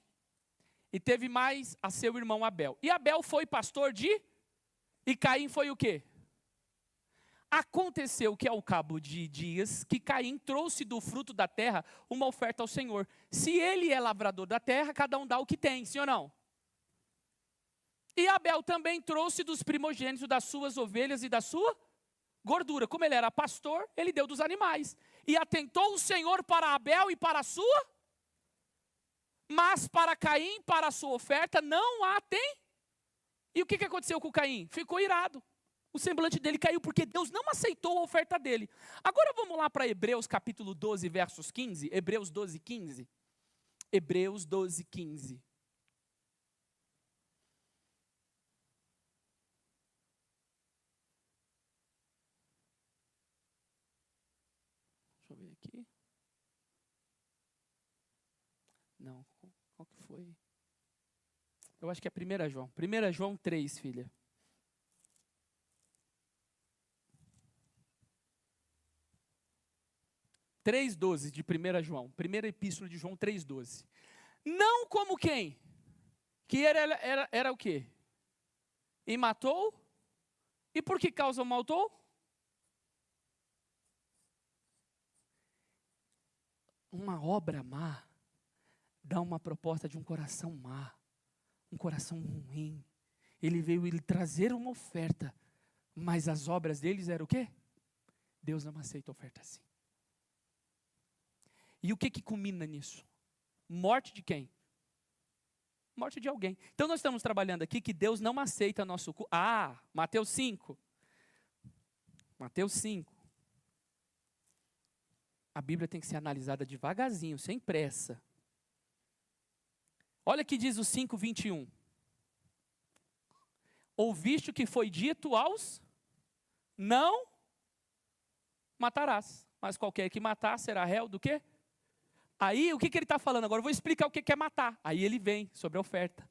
e teve mais a seu irmão Abel. E Abel foi pastor e Caim foi o quê? Aconteceu que ao cabo de dias, que Caim trouxe do fruto da terra uma oferta ao Senhor. Se ele é lavrador da terra, cada um dá o que tem, sim ou não? E Abel também trouxe dos primogênitos das suas ovelhas e da sua gordura. Como ele era pastor, ele deu dos animais. E atentou o Senhor para Abel e para a sua, mas para Caim, para a sua oferta, não a tem. E o que aconteceu com Caim? Ficou irado. O semblante dele caiu porque Deus não aceitou a oferta dele. Agora vamos lá para Hebreus capítulo 12, versos 15. Hebreus 12, 15. Hebreus 12, 15. Deixa eu ver aqui. Não, qual que foi? Eu acho que é 1 João. 1 João 3, filha. 3,12 de 1 João. Primeira epístola de João 3,12. Não como quem? Que era o quê? E matou? E por que causa matou? Uma obra má dá uma proposta de um coração má. Um coração ruim. Ele veio trazer uma oferta. Mas as obras deles eram o quê? Deus não aceita oferta assim. E o que culmina nisso? Morte de quem? Morte de alguém. Então nós estamos trabalhando aqui que Deus não aceita nosso culto. Mateus 5. Mateus 5. A Bíblia tem que ser analisada devagarzinho, sem pressa. Olha o que diz o 5:21. Ouviste o que foi dito aos não matarás, mas qualquer que matar será réu do quê? Aí, o que ele está falando agora? Eu vou explicar o que é matar. Aí ele vem sobre a oferta.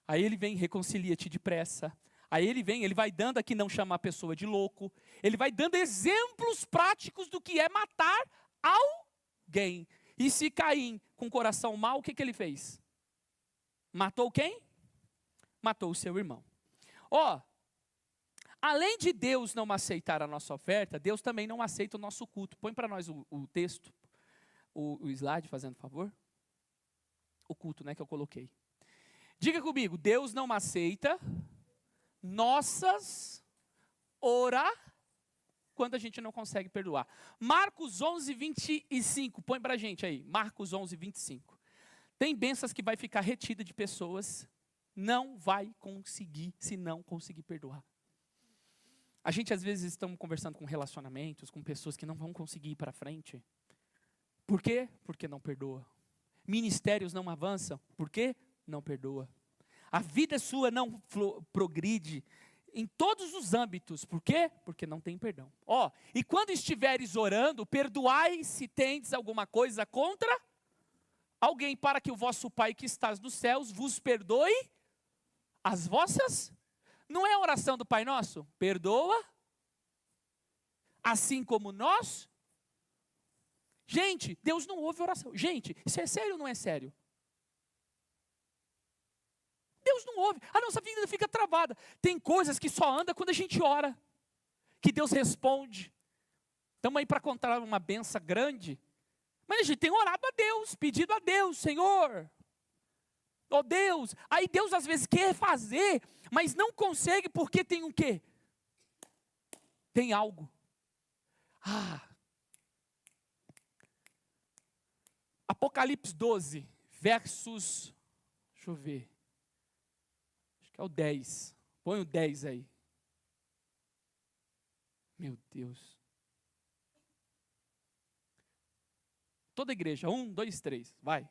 Aí ele vem, reconcilia-te depressa. Aí ele vem, ele vai dando aqui não chamar a pessoa de louco. Ele vai dando exemplos práticos do que é matar alguém. E se Caim, com coração mau, o que ele fez? Matou quem? Matou o seu irmão. Além de Deus não aceitar a nossa oferta, Deus também não aceita o nosso culto. Põe para nós o texto. O slide, fazendo favor. O culto, que eu coloquei. Diga comigo, Deus não aceita nossas quando a gente não consegue perdoar. Marcos 11:25, põe para a gente aí. Marcos 11:25. Tem bênçãos que vai ficar retida de pessoas, não vai conseguir, se não conseguir perdoar. A gente às vezes estamos conversando com relacionamentos, com pessoas que não vão conseguir ir para frente. Por quê? Porque não perdoa. Ministérios não avançam. Por quê? Não perdoa. A vida sua não progride em todos os âmbitos. Por quê? Porque não tem perdão. E quando estiveres orando, perdoai se tendes alguma coisa contra alguém, para que o vosso Pai que estás nos céus vos perdoe as vossas. Não é a oração do Pai Nosso? Perdoa, assim como nós. Gente, Deus não ouve oração. Gente, isso é sério ou não é sério? Deus não ouve. A nossa vida fica travada. Tem coisas que só anda quando a gente ora, que Deus responde. Estamos aí para contar uma benção grande. Mas a gente tem orado a Deus, pedido a Deus, Senhor. Deus. Aí Deus às vezes quer fazer, mas não consegue porque tem o quê? Tem algo. Apocalipse 12, versos, deixa eu ver, acho que é o 10, põe o 10 aí. Meu Deus. Toda a igreja, 1, 2, 3, vai.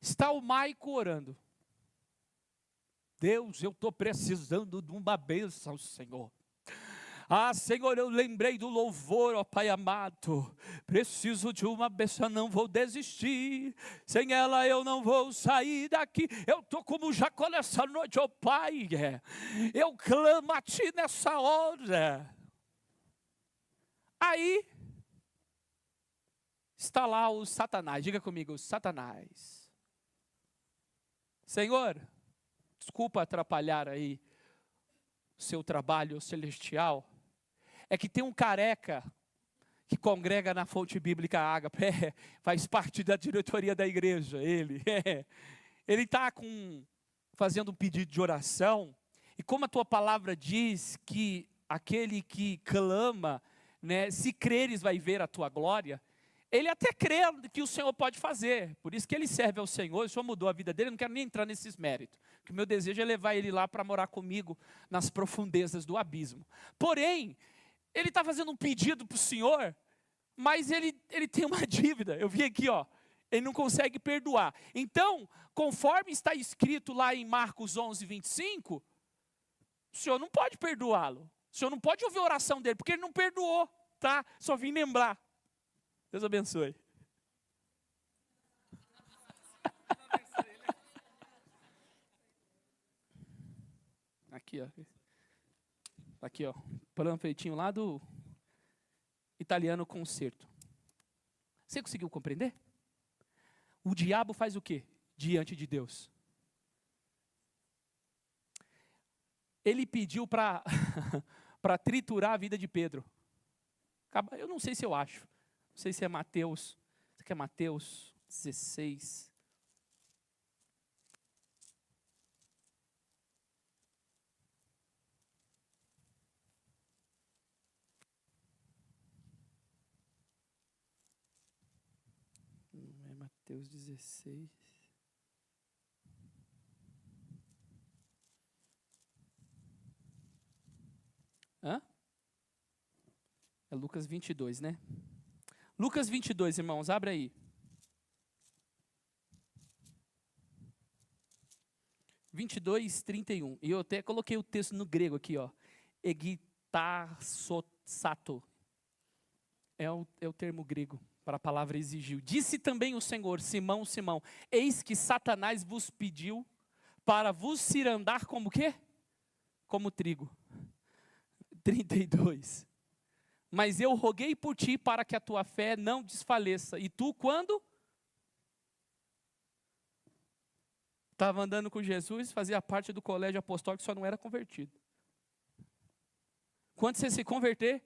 Está o Maico orando. Deus, eu estou precisando de uma bênção, Senhor. Senhor, eu lembrei do louvor, Pai amado. Preciso de uma bênção, não vou desistir. Sem ela eu não vou sair daqui. Eu estou como Jacó nessa noite, Pai. Eu clamo a Ti nessa hora. Aí, está lá o Satanás. Diga comigo, o Satanás. Senhor, desculpa atrapalhar aí o seu trabalho celestial. É que tem um careca que congrega na Fonte Bíblica Ágape, faz parte da diretoria da igreja. Ele está fazendo um pedido de oração. E como a tua palavra diz que aquele que clama, se creres vai ver a tua glória. Ele até crê que o Senhor pode fazer, por isso que ele serve ao Senhor. O Senhor mudou a vida dele, eu não quero nem entrar nesses méritos, porque o meu desejo é levar ele lá para morar comigo nas profundezas do abismo. Porém, ele está fazendo um pedido para o Senhor, mas ele tem uma dívida. Eu vi aqui, ele não consegue perdoar. Então, conforme está escrito lá em Marcos 11:25, o Senhor não pode perdoá-lo. O Senhor não pode ouvir a oração dele, porque ele não perdoou, tá? Só vim lembrar. Deus abençoe. Aqui, ó. Panfletinho lá do Italiano Concerto. Você conseguiu compreender? O diabo faz o quê diante de Deus? Ele pediu para triturar a vida de Pedro. Eu não sei se eu acho. Não sei se é Mateus. Isso aqui é Mateus 16. Não é Mateus 16. Hã? É Lucas 22, né? Lucas 22, irmãos, abre aí. (22, 31). E eu até coloquei o texto no grego aqui, ó. Egitarsosato. É o termo grego para a palavra exigiu. Disse também o Senhor: Simão, Simão, eis que Satanás vos pediu para vos cirandar como o quê? Como trigo. 32. Mas eu roguei por ti para que a tua fé não desfaleça. E tu, quando estava andando com Jesus, fazia parte do colégio apostólico, só não era convertido. Quando você se converter,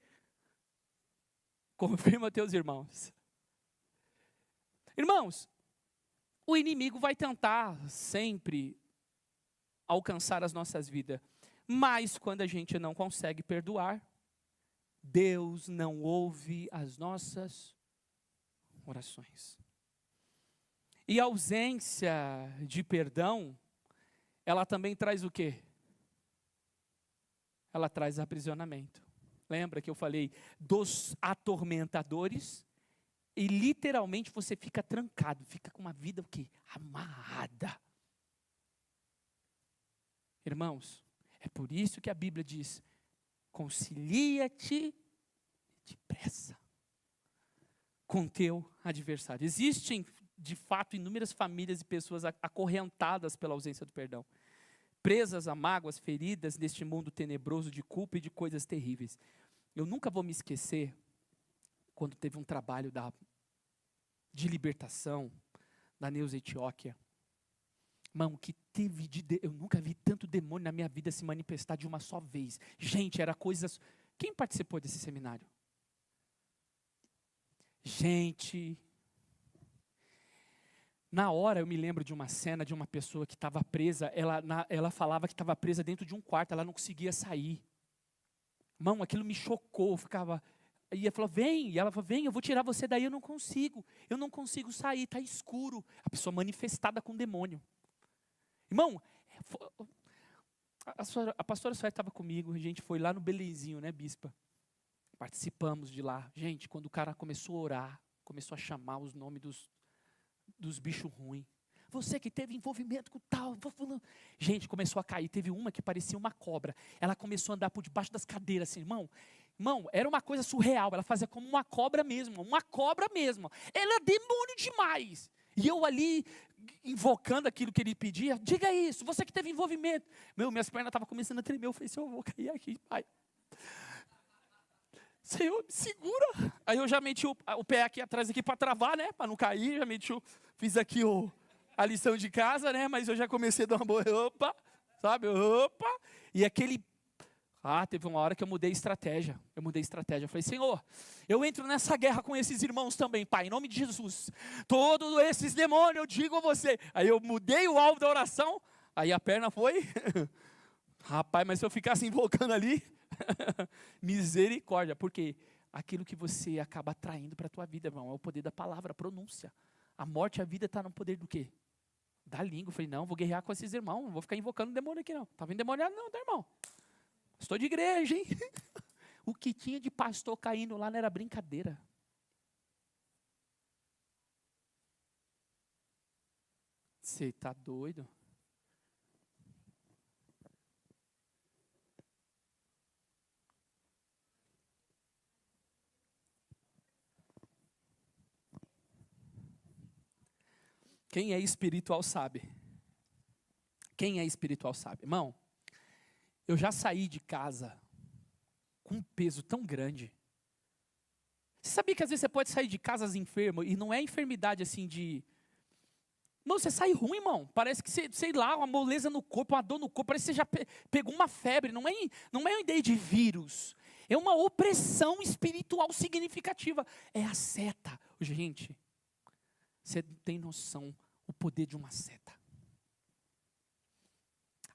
confirma teus irmãos. Irmãos, o inimigo vai tentar sempre alcançar as nossas vidas. Mas quando a gente não consegue perdoar, Deus não ouve as nossas orações. E a ausência de perdão, ela também traz o quê? Ela traz aprisionamento. Lembra que eu falei dos atormentadores? E literalmente você fica trancado, fica com uma vida o quê? Amarrada. Irmãos, é por isso que a Bíblia diz: concilia-te depressa com teu adversário. Existem, de fato, inúmeras famílias e pessoas acorrentadas pela ausência do perdão, presas a mágoas, feridas neste mundo tenebroso de culpa e de coisas terríveis. Eu nunca vou me esquecer quando teve um trabalho de libertação da Neuza Etióquia. Irmão, que teve eu nunca vi tanto demônio na minha vida se manifestar de uma só vez. Gente, era coisas... Quem participou desse seminário? Gente... Na hora eu me lembro de uma cena de uma pessoa que estava presa, ela falava que estava presa dentro de um quarto, ela não conseguia sair. Irmão, aquilo me chocou, eu ficava... E ela falou, vem, e ela falou, vem, eu vou tirar você daí, eu não consigo sair, está escuro. A pessoa manifestada com demônio. Irmão, a pastora Sueli estava comigo, a gente foi lá no Belenzinho, né, bispa? Participamos de lá. Gente, quando o cara começou a orar, começou a chamar os nomes dos bichos ruins. Você que teve envolvimento com tal. Gente, começou a cair. Teve uma que parecia uma cobra. Ela começou a andar por debaixo das cadeiras, assim, irmão, era uma coisa surreal. Ela fazia como uma cobra mesmo. Ela é demônio demais. E eu ali, invocando aquilo que ele pedia, diga isso, você que teve envolvimento. Minhas pernas estavam começando a tremer. Eu falei, Senhor, eu vou cair aqui, pai. Senhor, me segura. Aí eu já meti o pé aqui atrás aqui para travar, né? Para não cair. Fiz aqui a lição de casa, né? Mas eu já comecei a dar uma boa, sabe? E aquele... teve uma hora que eu mudei estratégia. Eu falei, Senhor, eu entro nessa guerra com esses irmãos também, Pai, em nome de Jesus. Todos esses demônios, eu digo a você. Aí eu mudei o alvo da oração, aí a perna foi. Rapaz, mas se eu ficasse invocando ali, misericórdia. Porque aquilo que você acaba atraindo para a tua vida, irmão, é o poder da palavra, a pronúncia. A morte e a vida está no poder do quê? Da língua. Eu falei, não, vou guerrear com esses irmãos, não vou ficar invocando demônio aqui não. Estava endemoniado não, tá, irmão? Estou de igreja, hein? O que tinha de pastor caindo lá não era brincadeira. Você está doido? Quem é espiritual sabe. Irmão, eu já saí de casa com um peso tão grande. Você sabia que às vezes você pode sair de casa enfermo, e não é enfermidade assim de... Não, você sai ruim, irmão. Parece que você, sei lá, uma moleza no corpo, uma dor no corpo, parece que você já pegou uma febre. Não é uma ideia de vírus. É uma opressão espiritual significativa. É a seta. Gente, você tem noção o poder de uma seta?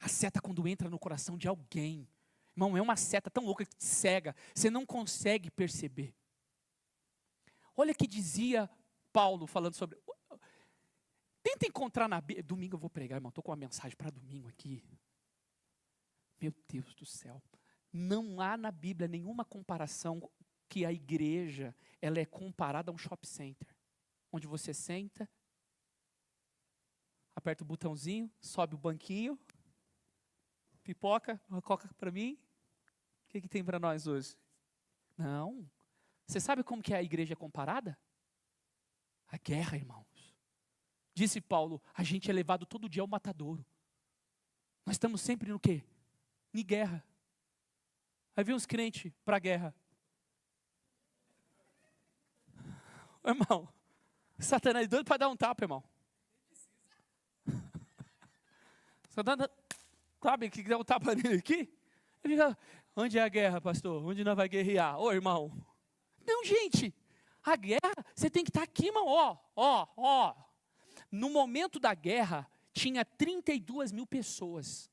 A seta, quando entra no coração de alguém, irmão, é uma seta tão louca que te cega, você não consegue perceber. Olha o que dizia Paulo falando sobre... Tenta encontrar na Bíblia... Domingo eu vou pregar, irmão, estou com uma mensagem para domingo aqui. Meu Deus do céu. Não há na Bíblia nenhuma comparação que a igreja ela é comparada a um shopping center. Onde você senta, aperta o botãozinho, sobe o banquinho, pipoca, uma coca para mim. O que tem para nós hoje? Não. Você sabe como que a igreja é comparada? A guerra, irmãos. Disse Paulo, a gente é levado todo dia ao matadouro. Nós estamos sempre no quê? Em guerra. Aí vem os crentes para a guerra. Irmão, Satanás é doido para dar um tapa, irmão. Satanás, sabe que dá um tapa nele aqui? Ele fica, onde é a guerra, pastor? Onde nós vai guerrear? Ô, irmão. Não, gente. A guerra, você tem que estar aqui, irmão. Ó. No momento da guerra, tinha 32 mil pessoas.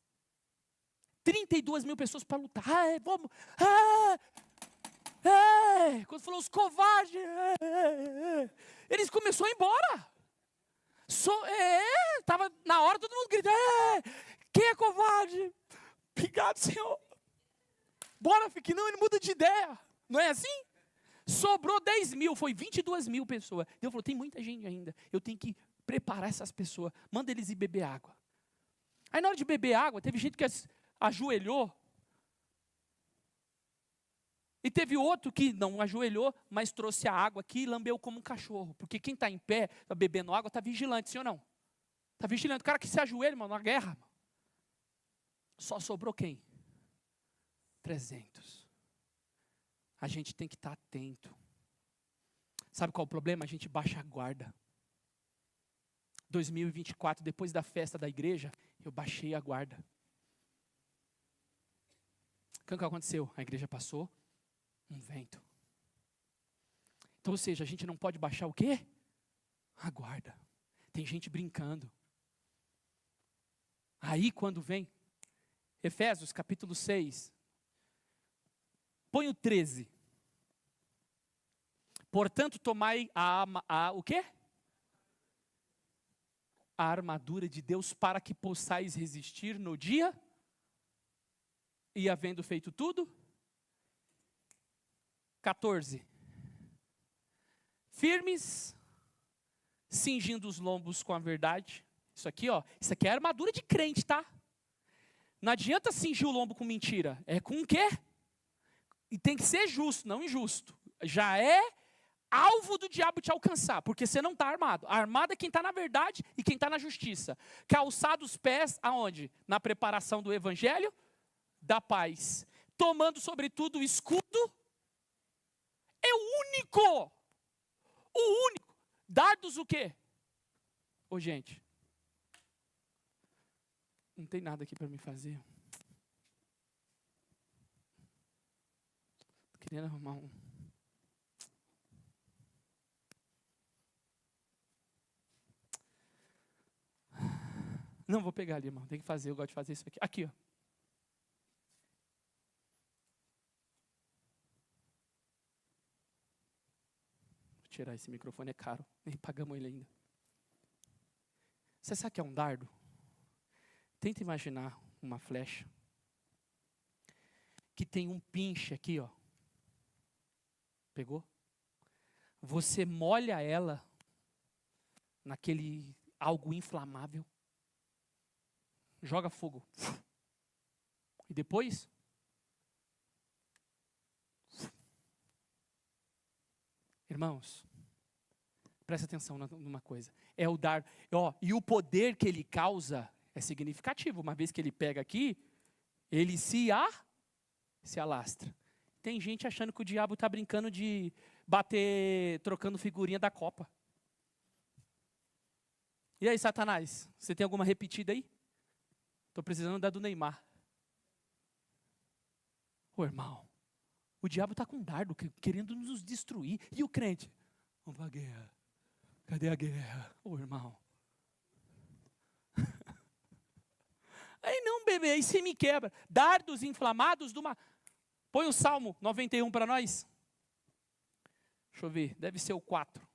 32 mil pessoas para lutar. Vamos. Quando falou os covardes, eles começaram a ir embora. Estava na hora, todo mundo grita, quem é covarde? Obrigado, Senhor. Bora, que não, ele muda de ideia. Não é assim? Sobrou 10 mil, foi 22 mil pessoas. Deus falou, tem muita gente ainda. Eu tenho que preparar essas pessoas. Manda eles ir beber água. Aí na hora de beber água, teve gente que ajoelhou. E teve outro que não ajoelhou, mas trouxe a água aqui e lambeu como um cachorro. Porque quem está em pé, tá bebendo água, está vigilante, sim ou não? Está vigilante. O cara que se ajoelha, mano, na guerra. Só sobrou quem? 300. A gente tem que estar atento. Sabe qual é o problema? A gente baixa a guarda. 2024, depois da festa da igreja, eu baixei a guarda. O que aconteceu? A igreja passou um vento. Então, ou seja, a gente não pode baixar o quê? A guarda. Tem gente brincando. Aí quando vem, Efésios capítulo 6, põe o 13. Portanto, tomai o quê? A armadura de Deus para que possais resistir no dia e havendo feito tudo. 14. Firmes, cingindo os lombos com a verdade. Isso aqui é a armadura de crente, tá? Não adianta cingir o lombo com mentira. É com o quê? E tem que ser justo, não injusto. Já é alvo do diabo te alcançar, porque você não está armado. Armado é quem está na verdade e quem está na justiça. Calçado os pés aonde? Na preparação do evangelho da paz. Tomando sobretudo o escudo. É o único. Dardos o quê? Ô gente. Não tem nada aqui para me fazer. Tô querendo arrumar um. Não vou pegar ali, irmão. Tem que fazer, eu gosto de fazer isso aqui. Aqui, ó. Vou tirar esse microfone, é caro. Nem pagamos ele ainda. Você sabe o que é um dardo? Tenta imaginar uma flecha que tem um pinche aqui, ó. Pegou? Você molha ela naquele algo inflamável. Joga fogo. E depois? Irmãos, presta atenção numa coisa. É o dar, e o poder que ele causa é significativo. Uma vez que ele pega aqui, ele se alastra. Tem gente achando que o diabo está brincando de bater, trocando figurinha da Copa. E aí, Satanás, você tem alguma repetida aí? Estou precisando da do Neymar. Ô, irmão, O diabo está com um dardo, querendo nos destruir. E o crente? Vamos para a guerra. Cadê a guerra? Ô, irmão. Aí não, bebê, aí você me quebra. Dardos inflamados do mar. Põe o Salmo 91 para nós. Deixa eu ver, deve ser o 4.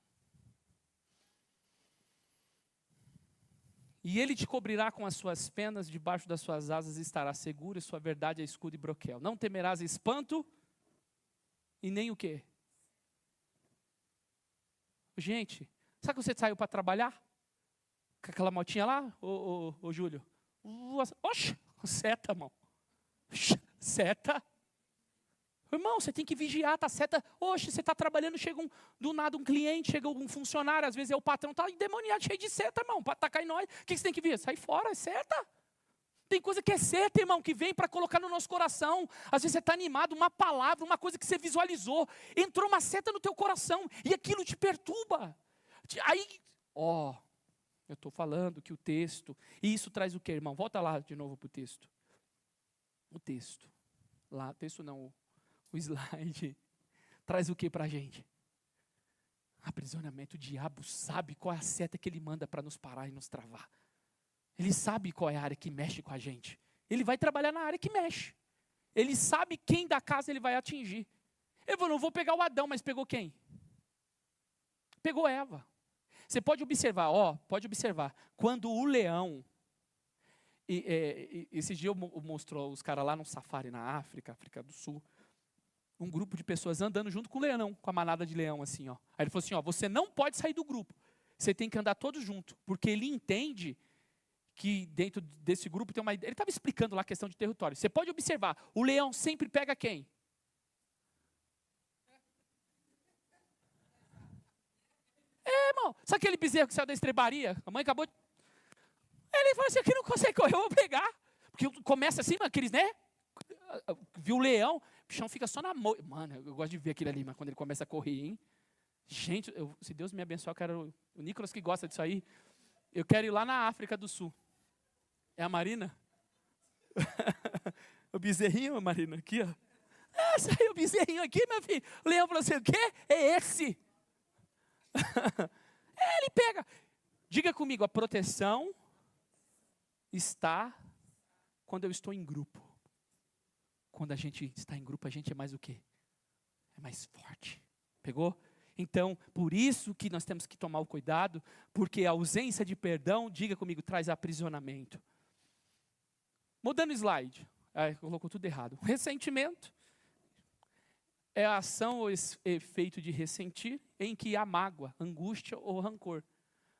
E ele te cobrirá com as suas penas, debaixo das suas asas estará seguro, e sua verdade é escudo e broquel. Não temerás espanto, e nem o quê? Gente, sabe que você saiu para trabalhar? Com aquela motinha lá, ô Júlio? Oxe, seta, irmão. Seta. Irmão, você tem que vigiar, tá seta. Oxe, você está trabalhando, chega do nada um cliente, chega um funcionário, às vezes é o patrão, tá endemoniado, cheio de seta, irmão, para atacar em nós. O que você tem que ver? Sai fora, é seta. Tem coisa que é seta, irmão, que vem para colocar no nosso coração. Às vezes você está animado, uma palavra, uma coisa que você visualizou, entrou uma seta no teu coração e aquilo te perturba. Aí, eu estou falando que o texto, e isso traz o quê, irmão? Volta lá de novo para o texto. O texto. Lá, texto não, o slide. Traz o que para a gente? Aprisionamento. O diabo sabe qual é a seta que ele manda para nos parar e nos travar. Ele sabe qual é a área que mexe com a gente. Ele vai trabalhar na área que mexe. Ele sabe quem da casa ele vai atingir. Eu não vou pegar o Adão, mas pegou quem? Pegou Eva. Você pode observar, pode observar. Quando o leão, esse dia mostrou os caras lá no safari na África do Sul, um grupo de pessoas andando junto com o leão, com a manada de leão, assim, ó. Aí ele falou assim, você não pode sair do grupo. Você tem que andar todos juntos, porque ele entende que dentro desse grupo tem uma ideia. Ele estava explicando lá a questão de território. Você pode observar, o leão sempre pega quem? Irmão, sabe aquele bezerro que saiu da estrebaria? A mãe acabou de... Ele falou assim, aqui não consegue correr, eu vou pegar. Porque começa assim, aqueles, né? Viu o leão, o bichão fica só na mão. Mano, eu gosto de ver aquilo ali, mas quando ele começa a correr, hein? Gente, se Deus me abençoar, eu quero... O Nicolas que gosta disso aí, eu quero ir lá na África do Sul. É a Marina? O bezerrinho, Marina, aqui, ó. Saiu o bezerrinho aqui, meu filho. O leão falou assim, o quê? É esse. Ele pega. Diga comigo, a proteção está quando eu estou em grupo. Quando a gente está em grupo, a gente é mais o quê? É mais forte. Pegou? Então, por isso que nós temos que tomar o cuidado, porque a ausência de perdão, diga comigo, traz aprisionamento. Mudando o slide. Colocou tudo errado. Ressentimento é a ação ou efeito de ressentir em que há mágoa, angústia ou rancor.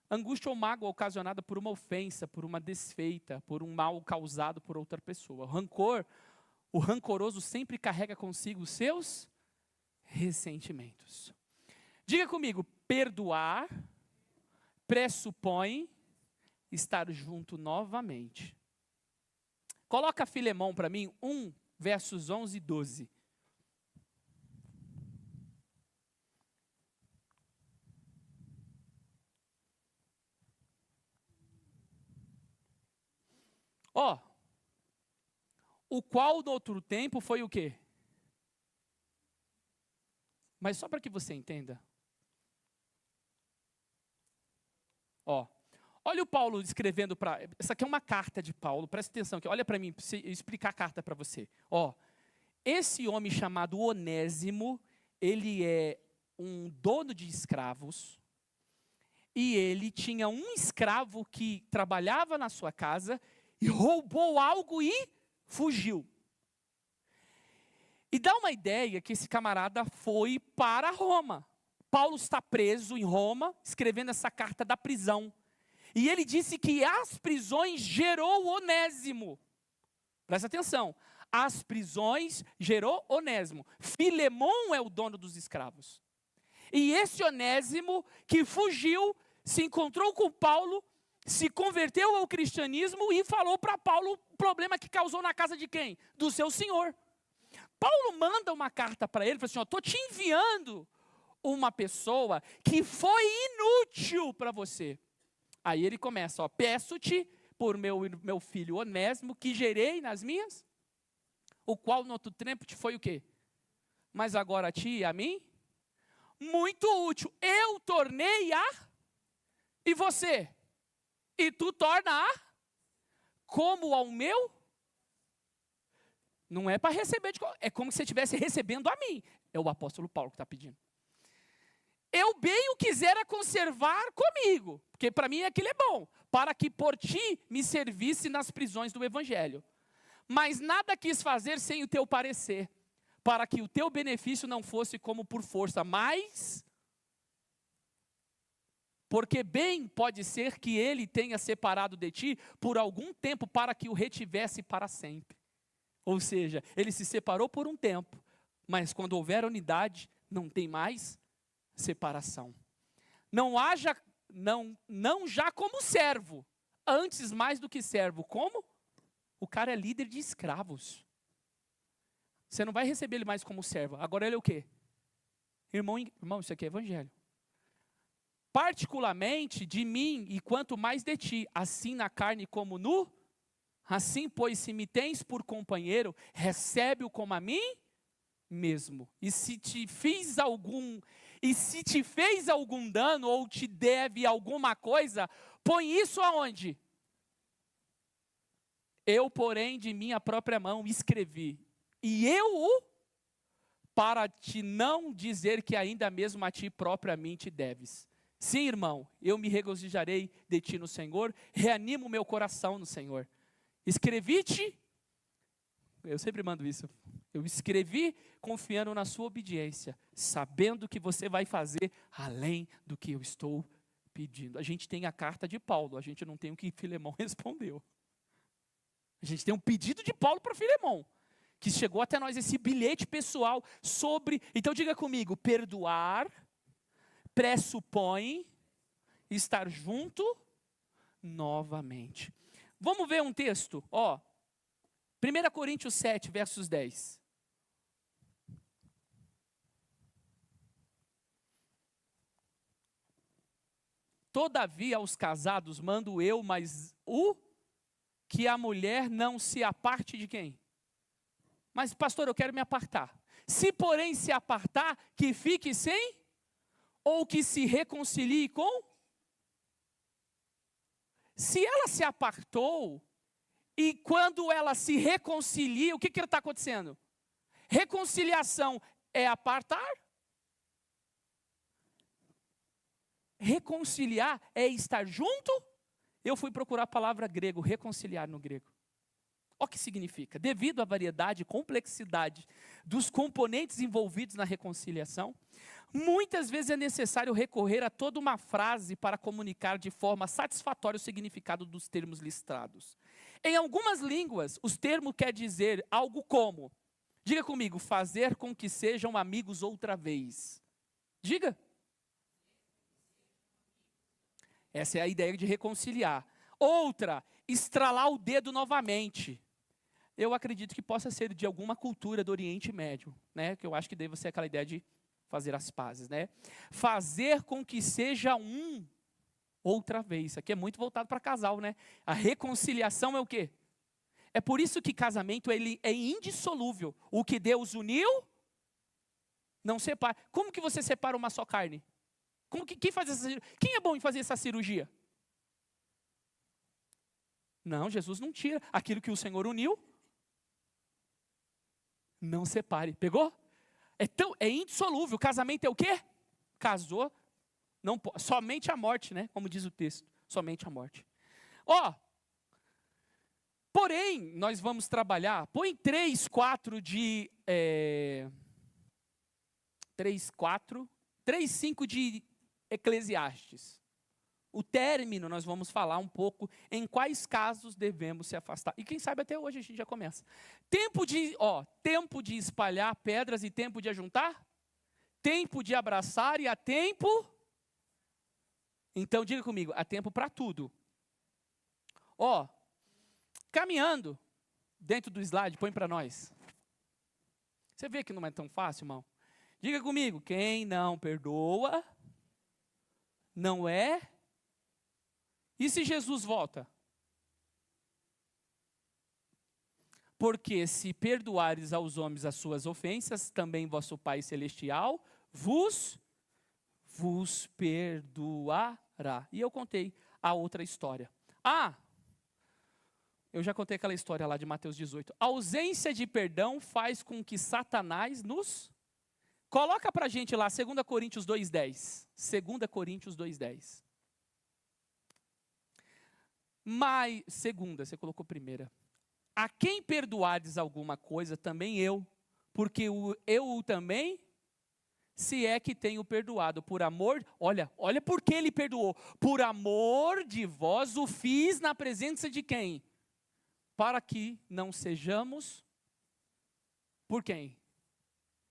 Angústia ou mágoa ocasionada por uma ofensa, por uma desfeita, por um mal causado por outra pessoa. O rancoroso sempre carrega consigo os seus ressentimentos. Diga comigo, perdoar pressupõe estar junto novamente. Coloca Filemão para mim, 1, versos 11 e 12. O qual no outro tempo foi o quê? Mas só para que você entenda. Olha o Paulo escrevendo para... Essa aqui é uma carta de Paulo, presta atenção aqui. Olha para mim, para eu explicar a carta para você. Esse homem chamado Onésimo, ele é um dono de escravos, e ele tinha um escravo que trabalhava na sua casa, e roubou algo e fugiu. E dá uma ideia que esse camarada foi para Roma. Paulo está preso em Roma, escrevendo essa carta da prisão. E ele disse que as prisões gerou Onésimo. Presta atenção. As prisões gerou Onésimo. Filemão é o dono dos escravos. E esse Onésimo que fugiu, se encontrou com Paulo, se converteu ao cristianismo e falou para Paulo o problema que causou na casa de quem? Do seu senhor. Paulo manda uma carta para ele, fala assim, estou te enviando uma pessoa que foi inútil para você. Aí ele começa, peço-te por meu filho Onésimo, que gerei nas minhas, o qual no outro tempo te foi o quê? mas agora a ti e a mim, muito útil. Eu tornei e você? E tu torna como ao meu? Não é para receber, é como se você estivesse recebendo a mim. É o apóstolo Paulo que está pedindo. Eu bem o quisera conservar comigo, porque para mim aquilo é bom, para que por ti me servisse nas prisões do evangelho. Mas nada quis fazer sem o teu parecer, para que o teu benefício não fosse como por força, mas porque bem pode ser que ele tenha separado de ti por algum tempo, para que o retivesse para sempre. Ou seja, ele se separou por um tempo, mas quando houver unidade, não tem mais separação. Não já como servo, antes mais do que servo. Como? O cara é líder de escravos. Você não vai receber ele mais como servo. Agora ele é o quê? Irmão, isso aqui é evangelho. Particularmente de mim e quanto mais de ti, assim na carne como nu, assim, pois, se me tens por companheiro, recebe-o como a mim mesmo. E se te fez algum dano ou te deve alguma coisa, põe isso aonde? Eu, porém, de minha própria mão escrevi. E eu para te não dizer que ainda mesmo a ti propriamente deves. Sim, irmão, eu me regozijarei de ti no Senhor, reanimo meu coração no Senhor. Escrevi-te, eu sempre mando isso, eu escrevi confiando na sua obediência, sabendo que você vai fazer além do que eu estou pedindo. A gente tem a carta de Paulo, a gente não tem o que Filemão respondeu. A gente tem um pedido de Paulo para Filemão, que chegou até nós, esse bilhete pessoal sobre, então diga comigo, perdoar pressupõe estar junto novamente. Vamos ver um texto, 1 Coríntios 7, versos 10. Todavia aos casados mando eu, mas que a mulher não se aparte de quem? Mas pastor, eu quero me apartar. Se porém se apartar, que fique sem? Ou que se reconcilie com? Se ela se apartou, e quando ela se reconcilia, o que está acontecendo? Reconciliação é apartar? Reconciliar é estar junto? Eu fui procurar a palavra grego, reconciliar no grego. Olha o que significa. Devido à variedade e complexidade dos componentes envolvidos na reconciliação, muitas vezes é necessário recorrer a toda uma frase para comunicar de forma satisfatória o significado dos termos listados. Em algumas línguas, os termos quer dizer algo como, diga comigo, fazer com que sejam amigos outra vez. Diga. Essa é a ideia de reconciliar. Outra, estralar o dedo novamente. Eu acredito que possa ser de alguma cultura do Oriente Médio, né? Que eu acho que deve ser aquela ideia de fazer as pazes, né? Fazer com que seja outra vez. Isso aqui é muito voltado para casal, né? A reconciliação é o quê? É por isso que casamento ele é indissolúvel. O que Deus uniu, não separa. Como que você separa uma só carne? Quem é bom em fazer essa cirurgia? Não, Jesus não tira. Aquilo que o Senhor uniu, não separe. Pegou? É indissolúvel. O casamento é o quê? Casou, não pode, somente a morte, né? Como diz o texto, somente a morte. Porém, nós vamos trabalhar, põe 3, 4 de... 3, 5 de Eclesiastes. O término, nós vamos falar um pouco em quais casos devemos se afastar. E quem sabe até hoje a gente já começa. Tempo de espalhar pedras e tempo de ajuntar? Tempo de abraçar e há tempo? Então diga comigo, há tempo para tudo. Caminhando, dentro do slide, põe para nós. Você vê que não é tão fácil, irmão? Diga comigo, quem não perdoa, não é... E se Jesus volta? Porque se perdoares aos homens as suas ofensas, também vosso Pai Celestial vos perdoará. E eu contei a outra história. Eu já contei aquela história lá de Mateus 18. A ausência de perdão faz com que Satanás nos... Coloca pra gente lá, 2 Coríntios 2:10. 2 Coríntios 2:10. Mas, segunda, você colocou primeira. A quem perdoardes alguma coisa, também eu. Porque eu também, se é que tenho perdoado. Por amor, olha por que ele perdoou. Por amor de vós o fiz na presença de quem? Para que não sejamos... Por quem?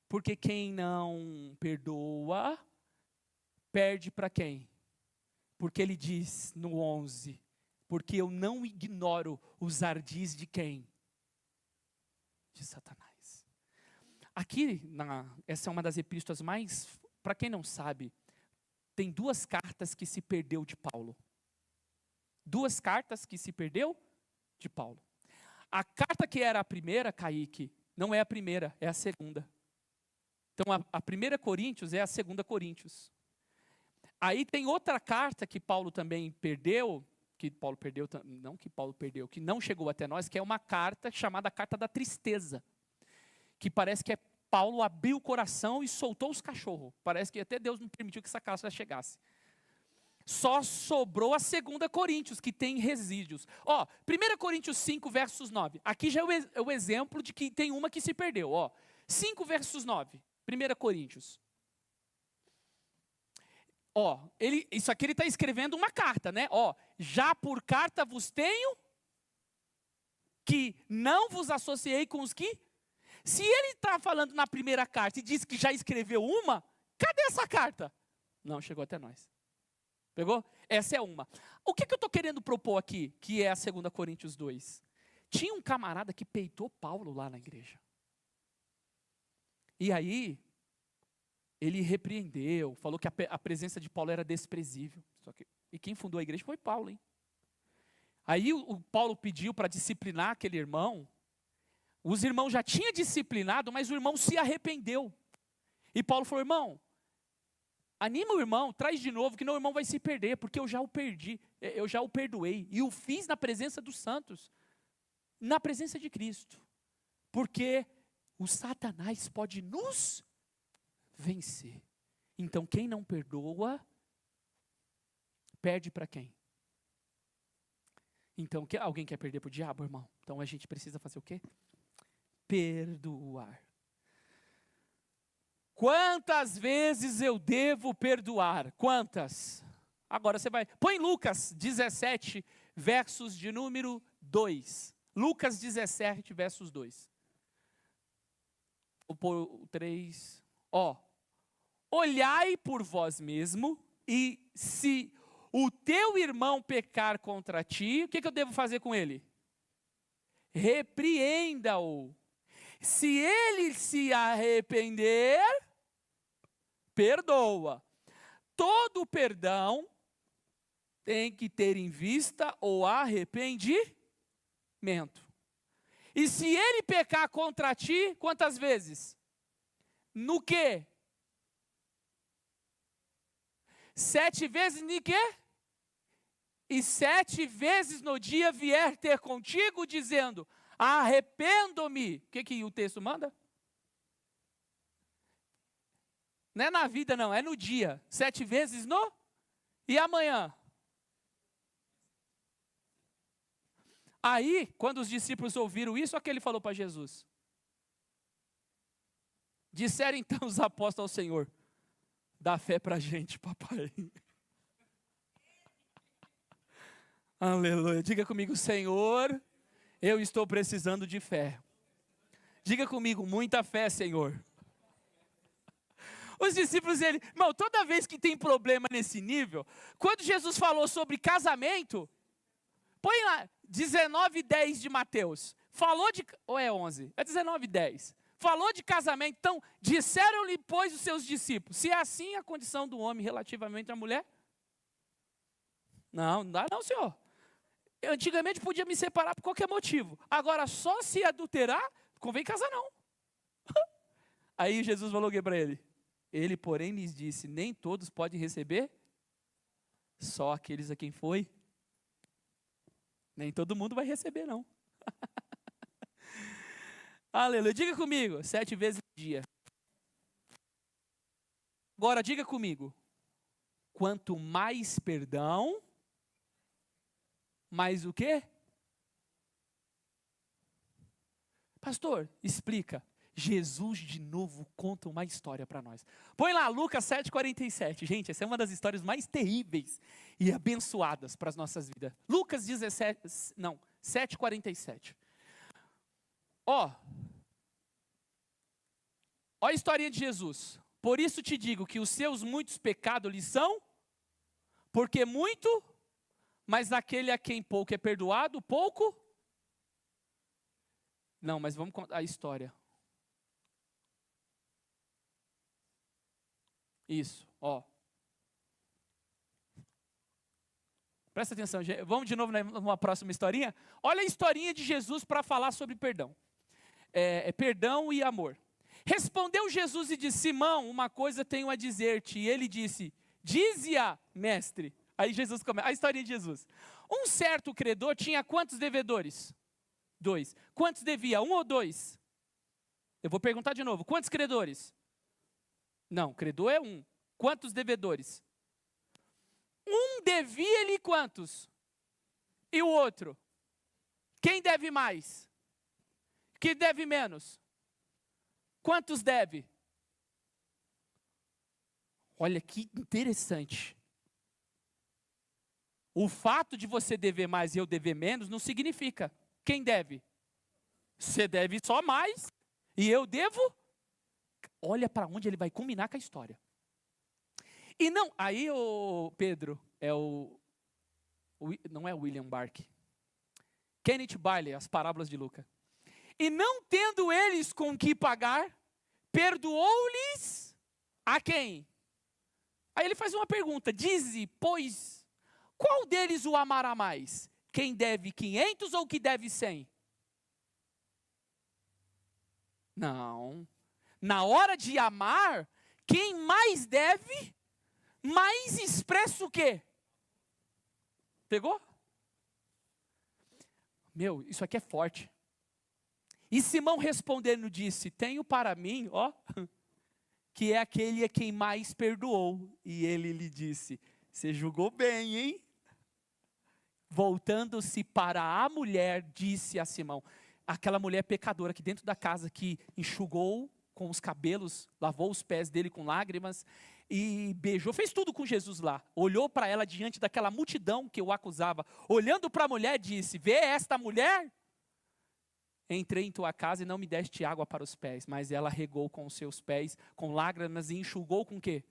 Porque quem não perdoa, perde para quem? Porque ele diz no 11, porque eu não ignoro os ardis de quem? De Satanás. Aqui, essa é uma das epístolas mais, para quem não sabe, tem 2 cartas que se perdeu de Paulo. 2 cartas que se perdeu de Paulo. A carta que era a primeira, Kaique, não é a primeira, é a segunda. Então, a 1 Coríntios é a 2 Coríntios. Aí tem outra carta que Paulo também perdeu, que não chegou até nós, que é uma carta chamada Carta da Tristeza. Que parece que Paulo abriu o coração e soltou os cachorros. Parece que até Deus não permitiu que essa carta chegasse. Só sobrou a 2 Coríntios, que tem resíduos. 1 Coríntios 5, versos 9. Aqui já é o exemplo de que tem uma que se perdeu. 5 versos 9. 1 Coríntios. Isso aqui ele está escrevendo uma carta, né? Já por carta vos tenho que não vos associei com os que... Se ele está falando na primeira carta e diz que já escreveu uma, cadê essa carta? Não, chegou até nós. Pegou? Essa é uma. O que eu estou querendo propor aqui, que é a 2 Coríntios 2? Tinha um camarada que peitou Paulo lá na igreja. E aí, ele repreendeu, falou que a presença de Paulo era desprezível. E quem fundou a igreja foi Paulo, hein? Aí o Paulo pediu para disciplinar aquele irmão. Os irmãos já tinham disciplinado, mas o irmão se arrependeu. E Paulo falou, irmão, anima o irmão, traz de novo, que não o irmão vai se perder, porque eu já o perdi, eu já o perdoei. E o fiz na presença dos santos, na presença de Cristo. Porque o Satanás pode nos vencer. Então quem não perdoa, perde para quem? Então alguém quer perder para o diabo, irmão? Então a gente precisa fazer o quê? Perdoar. Quantas vezes eu devo perdoar? Quantas? Agora você vai, põe Lucas 17, versos de número 2. Lucas 17, versos 2. Ou 3. Olhai por vós mesmo, e se o teu irmão pecar contra ti, o que eu devo fazer com ele? Repreenda-o. Se ele se arrepender, perdoa. Todo perdão tem que ter em vista o arrependimento. E se ele pecar contra ti, quantas vezes? No quê? 7 vezes no quê? E 7 vezes no dia vier ter contigo, dizendo, arrependo-me. O que o texto manda? Não é na vida não, é no dia. 7 vezes no... E amanhã? Aí, quando os discípulos ouviram isso, o que ele falou para Jesus? Disseram então os apóstolos ao Senhor, dá fé para a gente, papai. Aleluia. Diga comigo, Senhor, eu estou precisando de fé. Diga comigo, muita fé, Senhor. Os discípulos, irmão, toda vez que tem problema nesse nível, quando Jesus falou sobre casamento, põe lá, 19:10 de Mateus. Falou de, ou é 11? É 19:10. Falou de casamento, então, disseram-lhe, pois, os seus discípulos, se é assim a condição do homem relativamente à mulher? Não dá não, Senhor. Antigamente podia me separar por qualquer motivo. Agora, só se adulterar, convém casar não. Aí Jesus falou o que para ele? Ele, porém, lhes disse, nem todos podem receber, só aqueles a quem foi. Nem todo mundo vai receber, não. Aleluia. Diga comigo, 7 vezes no dia. Agora, diga comigo. Quanto mais perdão, mais o quê? Pastor, explica. Jesus de novo conta uma história para nós. Põe lá, Lucas 7,47. Gente, essa é uma das histórias mais terríveis e abençoadas para as nossas vidas. Lucas 7,47. Ó a historinha de Jesus. Por isso te digo que os seus muitos pecados lhe são, porque muito, mas aquele a quem pouco é perdoado, pouco. Não, mas vamos contar a história. Isso, ó. Presta atenção, vamos de novo numa próxima historinha? Olha a historinha de Jesus para falar sobre perdão. Perdão e amor. Respondeu Jesus e disse, Simão, uma coisa tenho a dizer-te. E ele disse, dize-a, mestre. Aí Jesus começa, a historinha de Jesus. Um certo credor tinha quantos devedores? 2. Quantos devia? 1 ou 2? Eu vou perguntar de novo, quantos credores? Não, credor é 1. Quantos devedores? Um devia-lhe quantos? E o outro? Quem deve mais? Quem deve menos? Quantos deve? Olha que interessante. O fato de você dever mais e eu dever menos não significa. Quem deve? Você deve só mais e eu devo. Olha para onde ele vai culminar com a história. E não, aí o Pedro, não é William Barclay. Kenneth Bailey, as parábolas de Lucas. E não tendo eles com que pagar, perdoou-lhes a quem? Aí ele faz uma pergunta, dize, pois, qual deles o amará mais? Quem deve 500 ou que deve 100? Não. Na hora de amar, quem mais deve, mais expressa o quê? Pegou? Meu, isso aqui é forte. E Simão respondendo disse, tenho para mim, que é aquele a quem mais perdoou. E ele lhe disse, você julgou bem, hein? Voltando-se para a mulher, disse a Simão, aquela mulher pecadora aqui dentro da casa que enxugou com os cabelos, lavou os pés dele com lágrimas e beijou, fez tudo com Jesus lá. Olhou para ela diante daquela multidão que o acusava. Olhando para a mulher, disse, vê esta mulher? Entrei em tua casa e não me deste água para os pés, mas ela regou com os seus pés, com lágrimas e enxugou com o quê?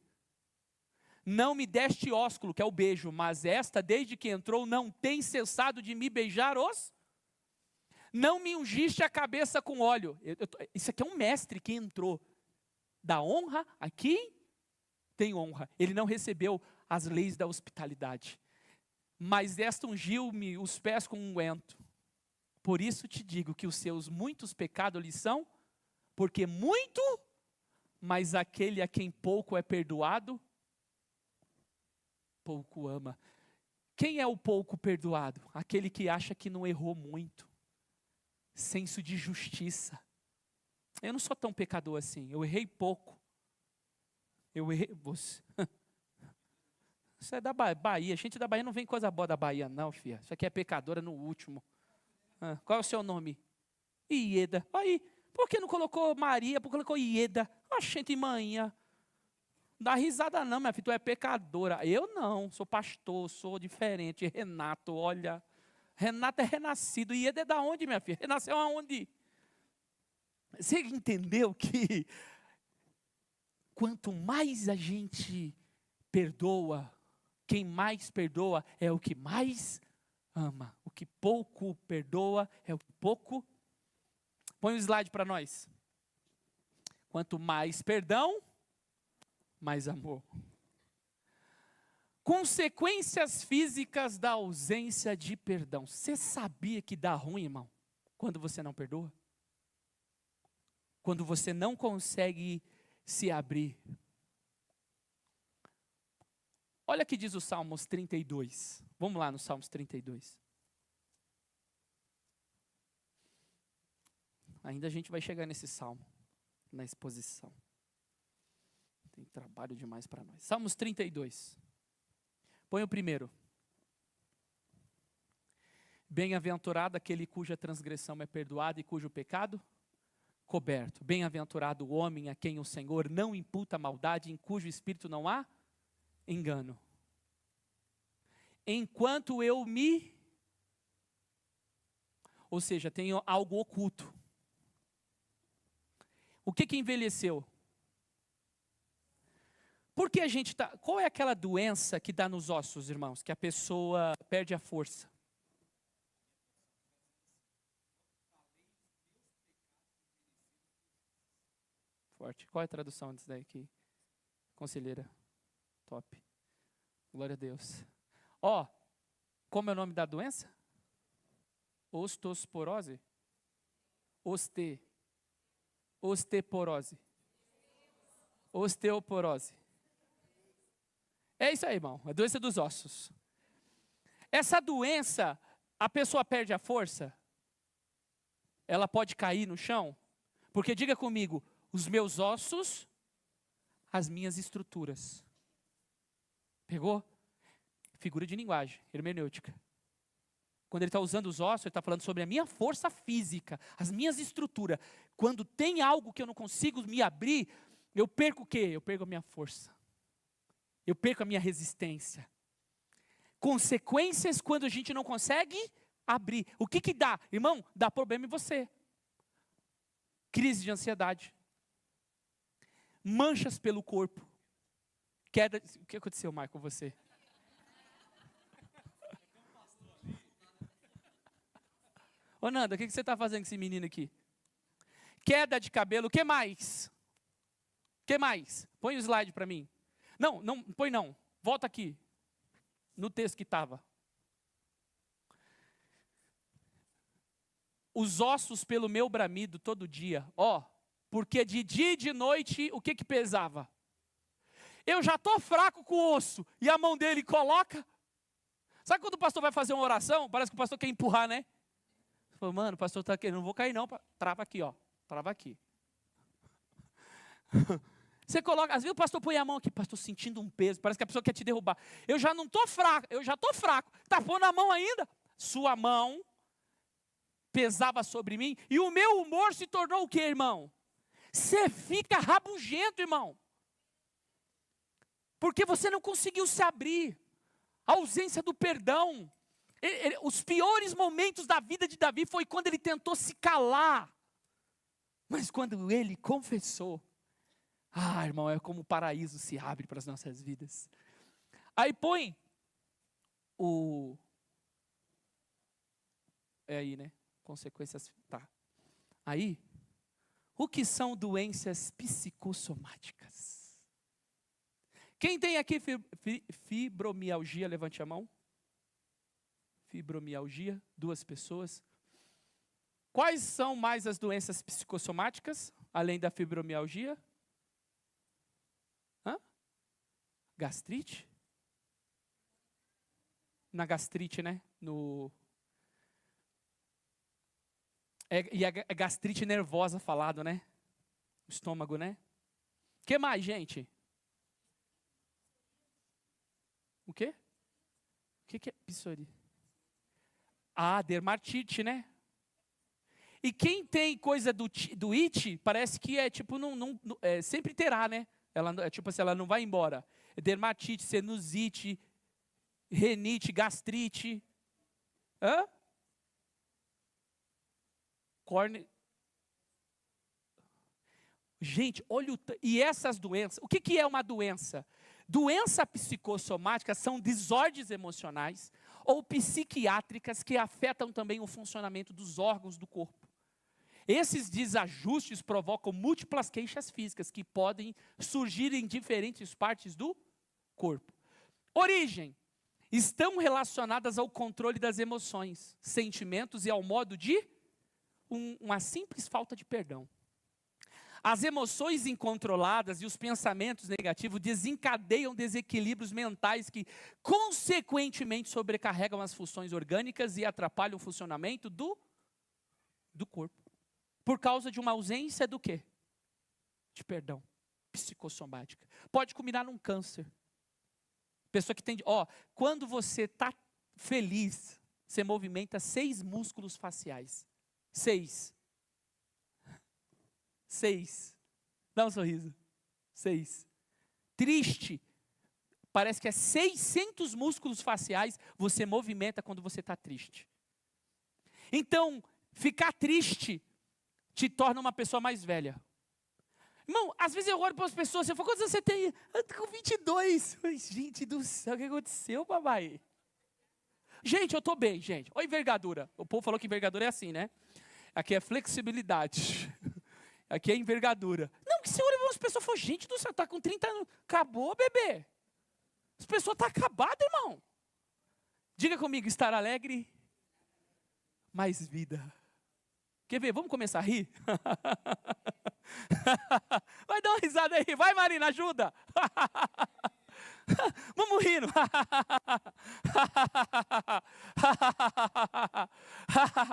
Não me deste ósculo, que é o beijo, mas esta, desde que entrou, não tem cessado de me beijar os... Não me ungiste a cabeça com óleo. Isso aqui é um mestre que entrou. Da honra, aqui tem honra. Ele não recebeu as leis da hospitalidade. Mas esta ungiu-me os pés com unguento. Por isso te digo que os seus muitos pecados lhe são, porque muito, mas aquele a quem pouco é perdoado, pouco ama. Quem é o pouco perdoado? Aquele que acha que não errou muito. Senso de justiça. Eu não sou tão pecador assim, eu errei pouco. Você é da Bahia, gente da Bahia não vem coisa boa da Bahia não, filha. Isso aqui é pecadora no último. Qual é o seu nome? Ieda. Aí, por que não colocou Maria, por que colocou Ieda? Gente manhã. Não dá risada não, minha filha, tu é pecadora. Eu não, sou pastor, sou diferente. Renato, olha... Renato é renascido. E Ieda é da onde, minha filha? Renasceu aonde? Você entendeu que quanto mais a gente perdoa, quem mais perdoa é o que mais ama. O que pouco perdoa é o que pouco... Põe um slide para nós. Quanto mais perdão, mais amor. Consequências físicas da ausência de perdão. Você sabia que dá ruim, irmão, quando você não perdoa? Quando você não consegue se abrir. Olha o que diz o Salmos 32. Vamos lá no Salmos 32. Ainda a gente vai chegar nesse salmo, na exposição. Tem trabalho demais para nós. Salmos 32. Põe o primeiro. Bem-aventurado aquele cuja transgressão é perdoada e cujo pecado coberto. Bem-aventurado o homem a quem o Senhor não imputa maldade, em cujo espírito não há engano. Enquanto eu me... Ou seja, tenho algo oculto. O que envelheceu? Porque a gente está... Qual é aquela doença que dá nos ossos, irmãos? Que a pessoa perde a força. Forte. Qual é a tradução disso daí aqui? Conselheira. Top. Glória a Deus. Ó, como é o nome da doença? Osteoporose? Osteoporose. Osteoporose. É isso aí, irmão. A doença dos ossos. Essa doença, a pessoa perde a força? Ela pode cair no chão? Porque diga comigo, os meus ossos, as minhas estruturas. Pegou? Figura de linguagem, hermenêutica. Quando ele está usando os ossos, ele está falando sobre a minha força física, as minhas estruturas. Quando tem algo que eu não consigo me abrir, eu perco o quê? Eu perco a minha força. Eu perco a minha resistência. Consequências quando a gente não consegue abrir. O que dá? Irmão, dá problema em você. Crise de ansiedade. Manchas pelo corpo. Queda. O que aconteceu, Marco, com você? Ô Nanda, o que você está fazendo com esse menino aqui? Queda de cabelo, o que mais? O que mais? Põe o slide para mim. Não, põe não. Volta aqui. No texto que estava. Os ossos pelo meu bramido todo dia. Ó, porque de dia e de noite, o que pesava? Eu já estou fraco com o osso. E a mão dele coloca. Sabe quando o pastor vai fazer uma oração? Parece que o pastor quer empurrar, né? Falou, mano, o pastor está querendo, não vou cair não. Trava aqui, ó. Trava aqui. Você coloca, às vezes o pastor põe a mão aqui, pastor, sentindo um peso, parece que a pessoa quer te derrubar. Eu já não estou fraco, está pondo a mão ainda. Sua mão pesava sobre mim e o meu humor se tornou o quê, irmão? Você fica rabugento, irmão. Porque você não conseguiu se abrir. A ausência do perdão. Os piores momentos da vida de Davi foi quando ele tentou se calar. Mas quando ele confessou, irmão, é como o paraíso se abre para as nossas vidas. Aí põe o... É aí, né? Consequências... Tá. Aí, o que são doenças psicossomáticas? Quem tem aqui fibromialgia, levante a mão. Fibromialgia, 2 pessoas. Quais são mais as doenças psicossomáticas, além da fibromialgia? Gastrite? Na gastrite, né? E a gastrite nervosa falado, né? O estômago, né? O que mais, gente? O quê? O que é psoríase? Dermatite, né? E quem tem coisa do it, parece que é tipo, sempre terá, né? Ela, tipo assim, ela não vai embora. Dermatite, sinusite, renite, gastrite. Gente, olha e essas doenças, o que é uma doença? Doença psicossomática são desordens emocionais ou psiquiátricas que afetam também o funcionamento dos órgãos do corpo. Esses desajustes provocam múltiplas queixas físicas que podem surgir em diferentes partes do corpo. Origem. Estão relacionadas ao controle das emoções, sentimentos e ao modo de uma simples falta de perdão. As emoções incontroladas e os pensamentos negativos desencadeiam desequilíbrios mentais que, consequentemente, sobrecarregam as funções orgânicas e atrapalham o funcionamento do corpo. Por causa de uma ausência do quê? De perdão. Psicossomática. Pode culminar num câncer. Pessoa que tem... quando você está feliz, você movimenta 6 músculos faciais. 6. Dá um sorriso. 6. Triste. Parece que é 600 músculos faciais você movimenta quando você está triste. Então, ficar triste te torna uma pessoa mais velha. Irmão, às vezes eu olho para as pessoas, você fala, quantos anos você tem? Eu tô com 22. Ai, gente do céu, o que aconteceu, papai? Gente, eu estou bem, gente. Olha a envergadura. O povo falou que envergadura é assim, né? Aqui é flexibilidade. Aqui é envergadura. Não, que você olha para as pessoas e fala, gente do céu, está com 30 anos. Acabou, bebê. As pessoas estão acabadas, irmão. Diga comigo, estar alegre, mais vida. Quer ver? Vamos começar a rir? Vai dar uma risada aí. Vai, Marina, ajuda. Vamos rindo.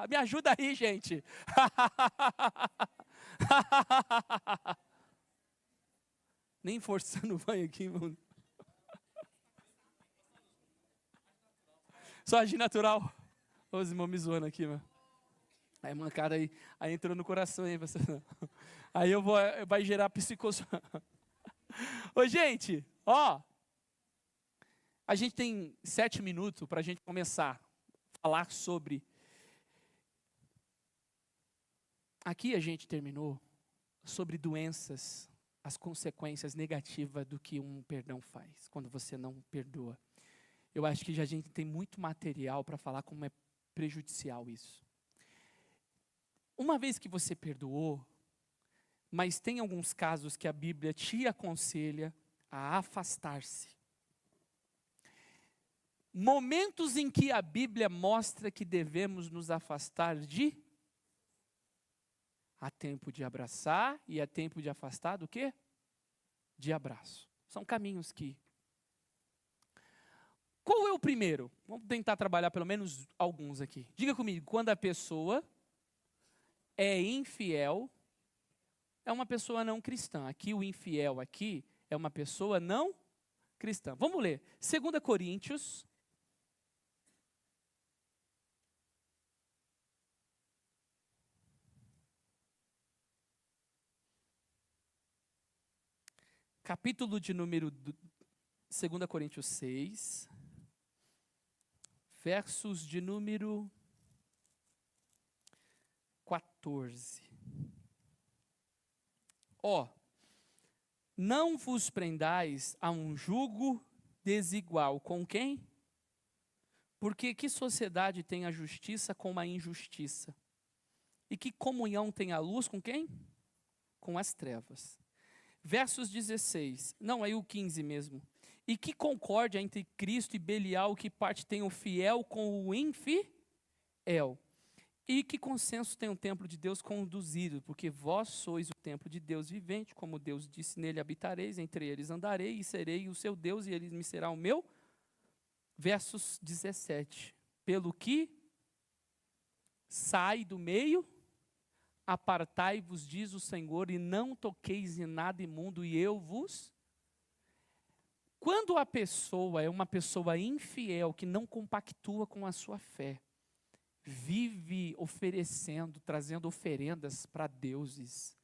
Me ajuda aí, gente. Nem forçando vai aqui, mano. Só agir natural. Os irmãos me zoando aqui, mano. Aí mancada aí entrou no coração aí. Aí vai gerar psicose. Ô, gente, a gente tem 7 minutos para a gente começar a falar sobre. Aqui a gente terminou sobre doenças, as consequências negativas do que um perdão faz, quando você não perdoa. Eu acho que a gente tem muito material para falar como é prejudicial isso. Uma vez que você perdoou, mas tem alguns casos que a Bíblia te aconselha a afastar-se. Momentos em que a Bíblia mostra que devemos nos afastar de... Há tempo de abraçar e há tempo de afastar do quê? De abraço. São caminhos que... Qual é o primeiro? Vamos tentar trabalhar pelo menos alguns aqui. Diga comigo, quando a pessoa é infiel, é uma pessoa não cristã. Aqui o infiel aqui é uma pessoa não cristã. Vamos ler. 2 Coríntios. Capítulo de número 2 Coríntios 6. Versos de número 14. Não vos prendais a um jugo desigual. Com quem? Porque que sociedade tem a justiça com a injustiça? E que comunhão tem a luz com quem? Com as trevas. Versos 16, não, aí o 15 mesmo. E que concórdia entre Cristo e Belial, que parte tem o fiel com o infiel? E que consenso tem o templo de Deus conduzido? Porque vós sois o templo de Deus vivente, como Deus disse, nele habitareis, entre eles andarei, e serei o seu Deus, e ele me será o meu. Versos 17, pelo que sai do meio, apartai-vos, diz o Senhor, e não toqueis em nada imundo, e eu vos... Quando a pessoa é uma pessoa infiel, que não compactua com a sua fé, vive oferecendo, trazendo oferendas para deuses,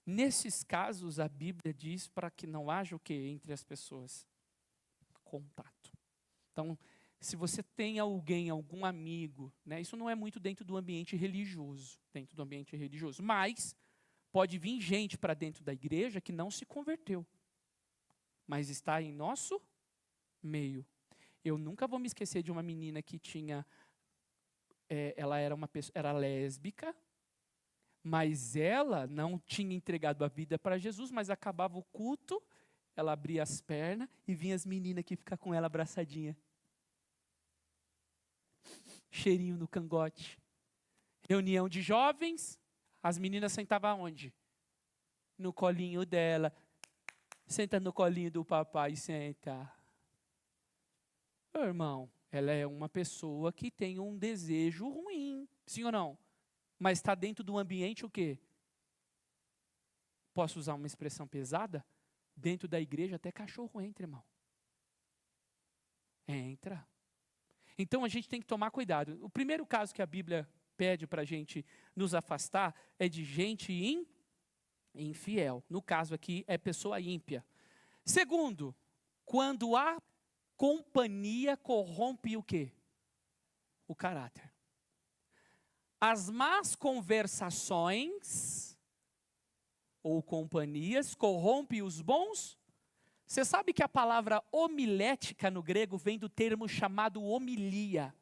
nesses casos a Bíblia diz para que não haja o que entre as pessoas? Contato. Então, se você tem alguém, algum amigo, né, isso não é muito dentro do ambiente religioso, mas pode vir gente para dentro da igreja que não se converteu, mas está em nosso meio. Eu nunca vou me esquecer de uma menina que tinha, ela era uma pessoa, era lésbica, mas ela não tinha entregado a vida para Jesus, mas acabava o culto, ela abria as pernas e vinha as meninas aqui ficar com ela abraçadinha. Cheirinho no cangote. Reunião de jovens, as meninas sentavam onde? No colinho dela. Senta no colinho do papai, senta. Meu irmão, ela é uma pessoa que tem um desejo ruim, sim ou não? Mas está dentro do ambiente o quê? Posso usar uma expressão pesada? Dentro da igreja até cachorro entra, irmão. Entra. Então a gente tem que tomar cuidado. O primeiro caso que a Bíblia pede para a gente nos afastar é de gente infiel. No caso aqui é pessoa ímpia. Segundo, quando a companhia corrompe o quê? O caráter. As más conversações ou companhias corrompem os bons. Você sabe que a palavra homilética no grego vem do termo chamado homilia.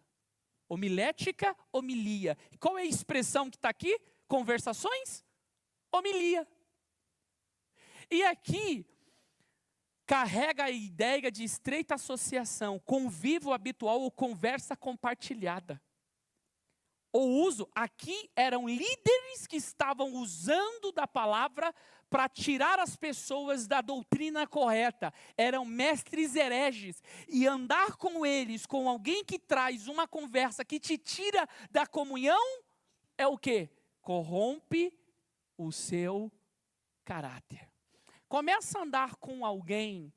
Homilética, homilia. Qual é a expressão que está aqui? Conversações? Homilia. E aqui carrega a ideia de estreita associação, convívio habitual ou conversa compartilhada. O uso, aqui eram líderes que estavam usando da palavra para tirar as pessoas da doutrina correta. Eram mestres hereges. E andar com eles, com alguém que traz uma conversa que te tira da comunhão, é o quê? Corrompe o seu caráter. Começa a andar com alguém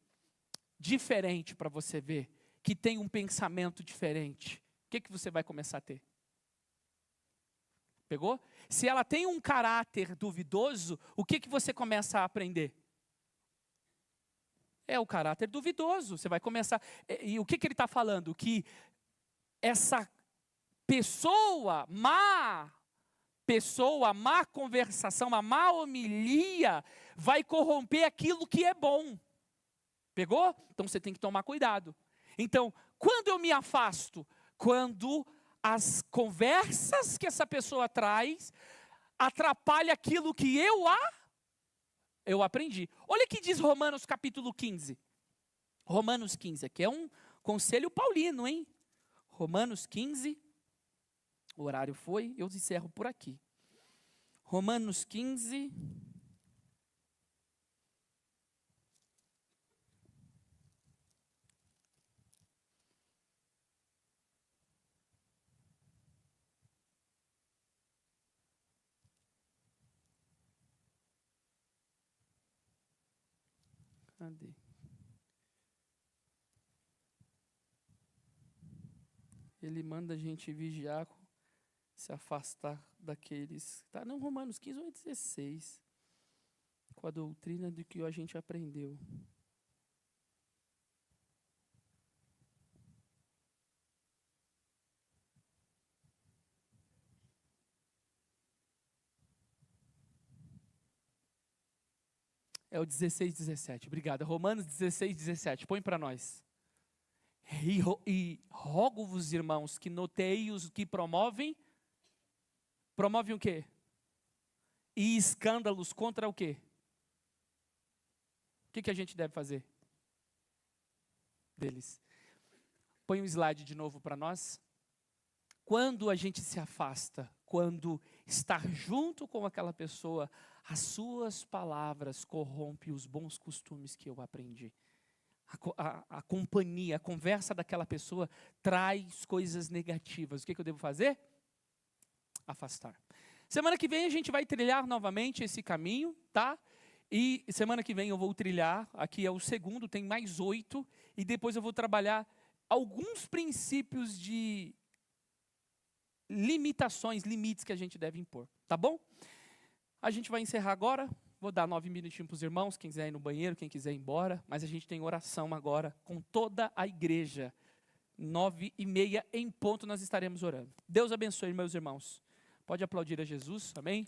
diferente para você ver, que tem um pensamento diferente. O que você vai começar a ter? Pegou? Se ela tem um caráter duvidoso, o que você começa a aprender? É o caráter duvidoso. Você vai começar... E o que ele está falando? Que essa má conversação, a má homilia, vai corromper aquilo que é bom. Pegou? Então você tem que tomar cuidado. Então, quando eu me afasto? Quando as conversas que essa pessoa traz atrapalham aquilo que eu aprendi. Olha o que diz Romanos capítulo 15. Romanos 15, aqui é um conselho paulino, hein? Romanos 15, o horário foi, eu encerro por aqui. Romanos 15... Cadê? Ele manda a gente vigiar, se afastar daqueles... Está no Romanos 15 ou 16. Com a doutrina de que a gente aprendeu. É o 16, 17. Obrigado. Romanos 16, 17. Põe para nós. E rogo-vos, irmãos, que noteiem os que promovem. Promovem o quê? E escândalos contra o quê? O que a gente deve fazer? Deles. Põe um slide de novo para nós. Quando a gente se afasta, quando estar junto com aquela pessoa, as suas palavras corrompem os bons costumes que eu aprendi. A companhia, a conversa daquela pessoa traz coisas negativas. O que eu devo fazer? Afastar. Semana que vem a gente vai trilhar novamente esse caminho, tá? E semana que vem eu vou trilhar, aqui é o segundo, tem mais 8. E depois eu vou trabalhar alguns princípios de limitações, limites que a gente deve impor, tá bom? A gente vai encerrar agora, vou dar 9 minutinhos para os irmãos, quem quiser ir no banheiro, quem quiser ir embora, mas a gente tem oração agora com toda a igreja. 9h30 em ponto nós estaremos orando. Deus abençoe, meus irmãos. Pode aplaudir a Jesus, amém?